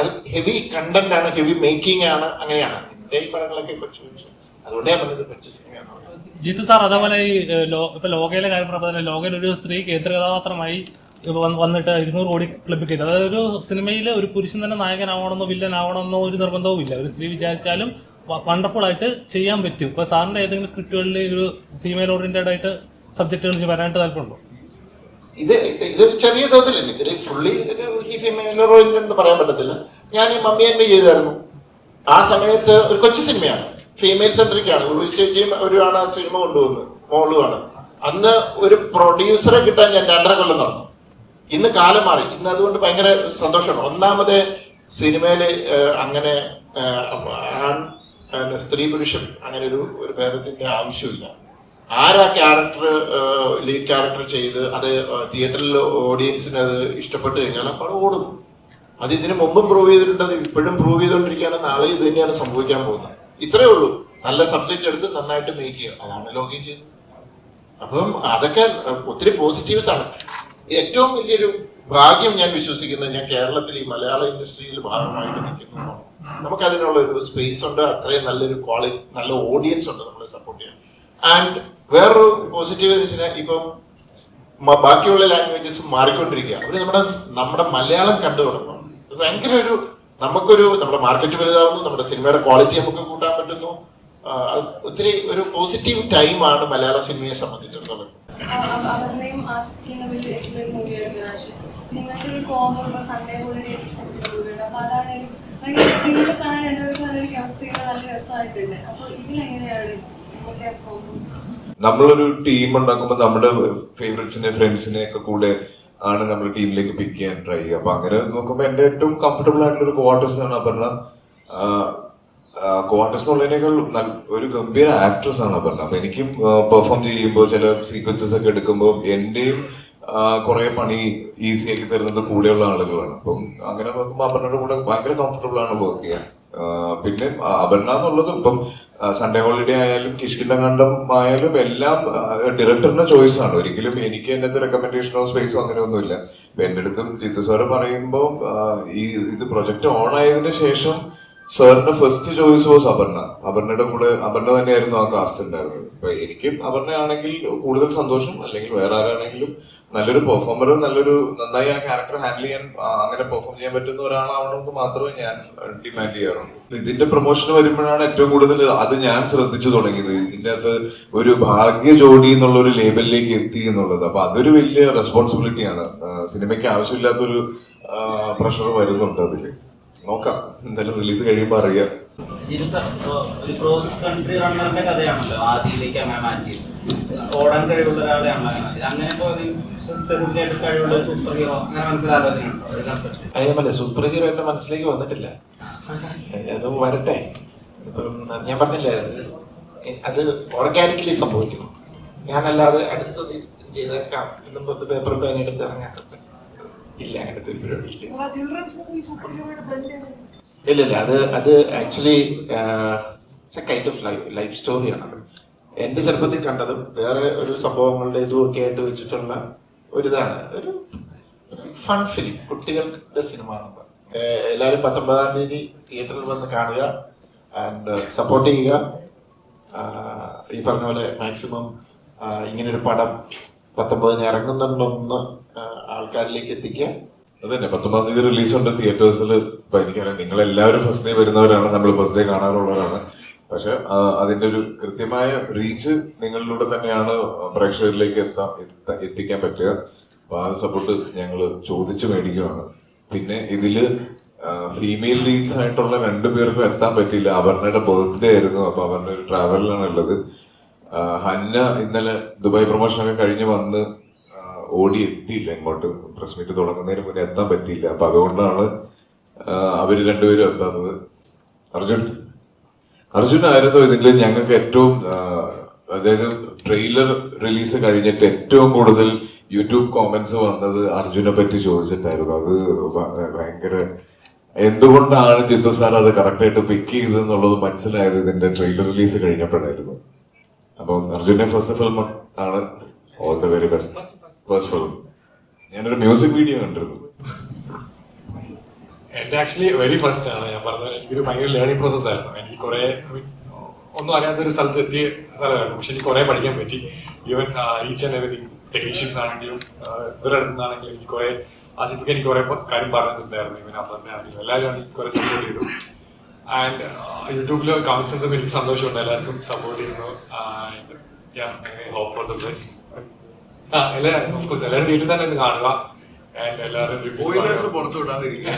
അത് ഹെവി കണ്ടന്റ് ആണ്, ഹെവി മേക്കിംഗ് ആണ്. അങ്ങനെയാണ് എന്റെ ഈ പടങ്ങളൊക്കെ കൊച്ചു കൊച്ചു. അതുകൊണ്ടേ ഞാൻ പറഞ്ഞത് കൊച്ചു സിനിമയാണ്. ജിത്തു സാർ, അതേപോലെ ഈ ഇപ്പൊ ലോകയിലെ കാര്യം പറഞ്ഞ ലോകയിൽ ഒരു സ്ത്രീ കേന്ദ്ര കഥാപാത്രമായി വന്നിട്ട് 200 കോടി ക്ലബ്ബിൽ കയറ്റി. അതായത് ഒരു സിനിമയിൽ ഒരു പുരുഷൻ തന്നെ നായകനാവണമെന്നോ വില്ലനാവണമെന്നോ ഒരു നിർബന്ധവും ഇല്ല. ഒരു സ്ത്രീ വിചാരിച്ചാലും വണ്ടർഫുൾ ആയിട്ട് ചെയ്യാൻ പറ്റും. ഇപ്പൊ സാറിന്റെ ഏതെങ്കിലും സ്ക്രിപ്റ്റുകളിൽ ഒരു ഫീമെയിൽ ഓറിയന്റഡ് ആയിട്ട് സബ്ജക്റ്റുകൾ വരാനായിട്ട് താല്പര്യമുണ്ടോ? ഇതൊരു ചെറിയ തോതിലല്ലേ, ഇതിൽ ഫുള്ളി ഫീമെയിൽ ഓറിയന്റഡ് എന്ന് പറയാൻ പറ്റത്തില്ല. ഞാൻ ഈ മമ്മി എന്നെ ചെയ്തായിരുന്നു. ആ സമയത്ത് ഒരു കൊച്ചു സിനിമയാണ്, ഫീമെയിൽ സെൻട്രിക് ആണ്. ഉർവശി ചേച്ചിയും അവരുമാണ് ആ സിനിമ കൊണ്ടുവന്നത്, മോളുമാണ്. അന്ന് ഒരു പ്രൊഡ്യൂസറെ കിട്ടാൻ ഞാൻ 2.5 കൊല്ലം നടന്നു. ഇന്ന് കാലം മാറി. ഇന്ന് അതുകൊണ്ട് ഭയങ്കര സന്തോഷമാണ്. ഒന്നാമത് സിനിമയില് അങ്ങനെ സ്ത്രീ പുരുഷൻ അങ്ങനെ ഒരു ഭേദത്തിന്റെ ആവശ്യമില്ല. ആരാ ക്യാരക്ടർ ലീഡ് ക്യാരക്ടർ ചെയ്ത് അത് തിയേറ്ററിൽ ഓഡിയൻസിന് അത് ഇഷ്ടപ്പെട്ട് കഴിഞ്ഞാൽ പടം ഓടും. അത് ഇതിനു മുമ്പും പ്രൂവ് ചെയ്തിട്ടുണ്ട്, അത് ഇപ്പോഴും പ്രൂവ് ചെയ്തുകൊണ്ടിരിക്കുകയാണ്. നാളെ ഇത് തന്നെയാണ് സംഭവിക്കാൻ പോകുന്നത്. ഇത്രയേ ഉള്ളൂ. നല്ല സബ്ജക്റ്റ് എടുത്ത് നന്നായിട്ട് മേക്ക് ചെയ്യുക, അതാണ് ലോകം ചെയ്തത്. അപ്പം അതൊക്കെ ഒത്തിരി പോസിറ്റീവ്സ് ആണ്. ഏറ്റവും വലിയൊരു ഭാഗ്യം ഞാൻ വിശ്വസിക്കുന്നത്, ഞാൻ കേരളത്തിൽ ഈ മലയാള ഇൻഡസ്ട്രിയിൽ ഭാഗമായിട്ട് നിൽക്കുന്നു. നമുക്കതിനുള്ള ഒരു സ്പേസ് ഉണ്ട്, അത്രയും നല്ലൊരു ക്വാളിറ്റി, നല്ല ഓഡിയൻസ് ഉണ്ട് നമ്മളെ സപ്പോർട്ട് ചെയ്യാൻ. ആൻഡ് വേറൊരു പോസിറ്റീവ് എന്ന് വെച്ചാൽ ഇപ്പം ബാക്കിയുള്ള ലാംഗ്വേജസ് മാറിക്കൊണ്ടിരിക്കുക. അവർ നമ്മുടെ മലയാളം കണ്ടു തുടങ്ങുന്നു. ഭയങ്കര നമ്മുടെ മാർക്കറ്റ് വലുതാവുന്നു, നമ്മുടെ സിനിമയുടെ ക്വാളിറ്റി നമുക്ക് കൂട്ടാൻ പറ്റുന്നു. ഒത്തിരി ഒരു പോസിറ്റീവ് ടൈമാണ് മലയാള സിനിമയെ സംബന്ധിച്ചിടത്തോളം. നമ്മളൊരു ടീം ഉണ്ടാക്കുമ്പോൾ നമ്മുടെ ഫേവറേറ്റ്സിനെ ഫ്രണ്ട്സിനെ ഒക്കെ കൂടെ ആണ് നമ്മൾ ടീമിലേക്ക് പിക്ക് ചെയ്യാൻ ട്രൈ ചെയ്യുക. അപ്പൊ അങ്ങനെ നോക്കുമ്പോൾ എന്റെ ഏറ്റവും കംഫർട്ടബിൾ ആയിട്ടുള്ള ഒരു കോവാർട്ടേഴ്സ് ആണ് അപർണ. കോവാർട്ടേഴ്സ് എന്നുള്ളതിനേക്കാൾ ഒരു ഗംഭീര ആക്ട്രസ് ആണ് അപർണ. അപ്പൊ എനിക്കും പെർഫോം ചെയ്യുമ്പോൾ ചില സീക്വൻസസ് ഒക്കെ എടുക്കുമ്പോൾ എന്റെയും കുറെ പണി ഈസി ആക്കി തരുന്നത് കൂടെയുള്ള ആളുകളാണ്. അപ്പം അങ്ങനെ നോക്കുമ്പോൾ അപർണയുടെ കൂടെ ഭയങ്കര കംഫർട്ടബിൾ ആണ് വർക്ക് ചെയ്യാൻ. പിന്നെ അപർണ എന്നുള്ളത് ഇപ്പം സൺഡേ ഹോളിഡേ ആയാലും കിഷ്കിന്ധകാണ്ഡം ആയാലും എല്ലാം ഡയറക്ടറിന്റെ ചോയ്സ് ആണ്. ഒരിക്കലും എനിക്ക് അതിനകത്ത് റെക്കമെൻഡേഷനോ സ്പേസോ അങ്ങനെയൊന്നുമില്ല. ഇപ്പൊ എന്റെ അടുത്തും ജിത്തു സാറ് പറയുമ്പോൾ ഇത് പ്രൊജക്ട് ഓൺ ആയതിനു ശേഷം സാറിന്റെ ഫസ്റ്റ് ചോയ്സ് വാസ് അപർണ. അപർണയുടെ കൂടെ അപർണ തന്നെയായിരുന്നു ആ കാസ്റ്റ് ഉണ്ടായിരുന്നത്. ഇപ്പൊ എനിക്കും അപർണയാണെങ്കിൽ കൂടുതൽ സന്തോഷം, അല്ലെങ്കിൽ വേറെ ആരാണെങ്കിലും നല്ലൊരു പെർഫോമർ, നന്നായി ആ ക്യാരക്ടർ ഹാൻഡിൽ ചെയ്യാൻ, അങ്ങനെ പെർഫോം ചെയ്യാൻ പറ്റുന്ന ഒരാളാവണമെന്ന് മാത്രമേ ഞാൻ ഡിമാൻഡ് ചെയ്യാറുള്ളൂ. ഇതിന്റെ പ്രൊമോഷൻ വരുമ്പോഴാണ് ഏറ്റവും കൂടുതൽ അത് ഞാൻ ശ്രദ്ധിച്ചു തുടങ്ങിയത്. ഇതിന്റെ അകത്ത് ഒരു ഭാഗ്യ ജോഡി എന്നുള്ള ഒരു ലേബലിലേക്ക് എത്തി എന്നുള്ളത്. അപ്പൊ അതൊരു വലിയ റെസ്പോൺസിബിലിറ്റിയാണ്. സിനിമയ്ക്ക് ആവശ്യമില്ലാത്തൊരു പ്രഷർ വരുന്നുണ്ട് അതില്. നോക്കാം, എന്തായാലും റിലീസ് കഴിയുമ്പോൾ അറിയാം. ഒരു ക്രോസ് കൺട്രി റണ്ണറിന്റെ കഥയാണല്ലോ ആദ്യയിലേക്ക് അങ്ങനെ മാറ്റിയത്. ഓടാൻ കഴിവുള്ള ഒരാളെയാണ് അങ്ങനെ. സ്പെസിഫിക് ആയിട്ട് കഴിവുള്ള സൂപ്പർ ഹീറോ അങ്ങനെ മനസ്സിലാകുന്നുണ്ടോ? സൂപ്പർ ഹീറോ എന്റെ മനസ്സിലേക്ക് വന്നിട്ടില്ല. അത് വരട്ടെ. ഇപ്പം ഞാൻ പറഞ്ഞില്ലേ, അത് ഓർഗാനിക്കലി സംഭവിക്കണം. ഞാനല്ലാതെ അടുത്തത് ചെയ്തേക്കാം എന്നും പേപ്പർ പേന എടുത്ത് ഇറങ്ങാൻ ഇല്ല. അങ്ങനത്തെ ഒരു പരിപാടി ഇല്ല. അത് ആക്ച്വലി കൈൻഡ് ഓഫ് ലൈഫ് സ്റ്റോറിയാണ്. എന്റെ ചെറുപ്പത്തിൽ കണ്ടതും വേറെ ഒരു സംഭവങ്ങളുടെ ഇതുമൊക്കെ ആയിട്ട് വെച്ചിട്ടുള്ള ഒരിതാണ്. ഒരു ഫൺ ഫിലിം, കുട്ടികളുടെ സിനിമ. എല്ലാവരും 19-ാം തീയതി തിയേറ്ററിൽ വന്ന് കാണുക ആൻഡ് സപ്പോർട്ട് ചെയ്യുക. ഈ പറഞ്ഞ പോലെ മാക്സിമം ഇങ്ങനൊരു പടം 19-ന് ഇറങ്ങുന്നുണ്ടെന്ന് ആൾക്കാരിലേക്ക് എത്തിക്കുക. അത് തന്നെ 19-ാം തീയതി റിലീസുണ്ട് തിയേറ്റേഴ്സിൽ. ഇപ്പൊ എനിക്കറിയാം നിങ്ങൾ എല്ലാവരും ഫസ്റ്റ് ഡേ വരുന്നവരാണ്, നമ്മൾ ഫസ്റ്റ് ഡേ കാണാറുള്ളവരാണ്. പക്ഷെ അതിന്റെ ഒരു കൃത്യമായ റീച്ച് നിങ്ങളിലൂടെ തന്നെയാണ് പ്രേക്ഷകരിലേക്ക് എത്തിക്കാൻ പറ്റുക. അപ്പൊ ആ സപ്പോർട്ട് ഞങ്ങൾ ചോദിച്ചു മേടിക്കുകയാണ്. പിന്നെ ഇതില് ഫീമെയിൽ ലീഡ്സ് ആയിട്ടുള്ള 2 പേർക്കും എത്താൻ പറ്റിയില്ല. അപർണയുടെ ബർത്ത്ഡേ ആയിരുന്നു, അപ്പൊ അപർണ ഒരു ട്രാവലിലാണ് ഉള്ളത്. ഹന്ന ഇന്നലെ ദുബായ് പ്രൊമോഷനൊക്കെ കഴിഞ്ഞ് വന്ന് ഓടി എത്തിയില്ല ഇങ്ങോട്ട്. പ്രസ് മീറ്റ് തുടങ്ങുന്നതിന് മുന്നേ എത്താൻ പറ്റിയില്ല. അപ്പൊ അതുകൊണ്ടാണ് അവര് 2 പേരും എത്താത്തത്. അർജുനായിരുന്നു ഇതിൽ ഞങ്ങൾക്ക് ഏറ്റവും, അതായത് ട്രെയിലർ റിലീസ് കഴിഞ്ഞിട്ട് ഏറ്റവും കൂടുതൽ യൂട്യൂബ് കോമന്റ്സ് വന്നത് അർജുനെ പറ്റി ചോദിച്ചിട്ടായിരുന്നു. അത് ഭയങ്കര, എന്തുകൊണ്ടാണ് ജിത്തു സാർ അത് കറക്റ്റായിട്ട് പിക്ക് ചെയ്തെന്നുള്ളത് മനസ്സിലായത് ഇതിന്റെ ട്രെയിലർ റിലീസ് കഴിഞ്ഞപ്പോഴായിരുന്നു. അപ്പം അർജുനെ ഫസ്റ്റ് ഫിലിം ആണ്. All the very best. First film. ഞാനൊരു മ്യൂസിക് വീഡിയോ കണ്ടിരുന്നു. എന്റെ ആക്ച്വലി വെരി ഫസ്റ്റ് ആണ്. ഞാൻ പറഞ്ഞത് എനിക്കൊരു ഭയങ്കര ലേണിംഗ് പ്രോസസ് ആയിരുന്നു. എനിക്ക് കുറെ ഒന്നും അറിയാത്തൊരു സ്ഥലത്ത് എത്തിയ സ്ഥലമായിരുന്നു. പക്ഷെ എനിക്ക് കുറെ പഠിക്കാൻ പറ്റി. Even each and everything technicians ആണെങ്കിലും ഇവരുടെ അടുത്തുനിന്നാണെങ്കിലും എനിക്ക് കുറെ, ആസിഫിക്ക് എനിക്ക് കുറെ കാര്യം പറഞ്ഞിട്ടുണ്ടായിരുന്നു. ഇവൻ അമ്മ ആണെങ്കിലും എല്ലാവരും എനിക്ക് കുറെ സപ്പോർട്ട് ചെയ്തു. ആൻഡ് യൂട്യൂബിൽ കമന്റ്സ് ഒന്നും എനിക്ക് സന്തോഷമുണ്ട്. എല്ലാവർക്കും സപ്പോർട്ട് ചെയ്യുന്നു. Hope for the best. എല്ലാവരും ഓഫ് കോഴ്സ് എല്ലാവരും വീട്ടിൽ തന്നെ ഒന്ന് കാണുക. ആൻഡ് എല്ലാവരും പുറത്തു വിടാതിരിക്കുക.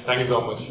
Thank you so much.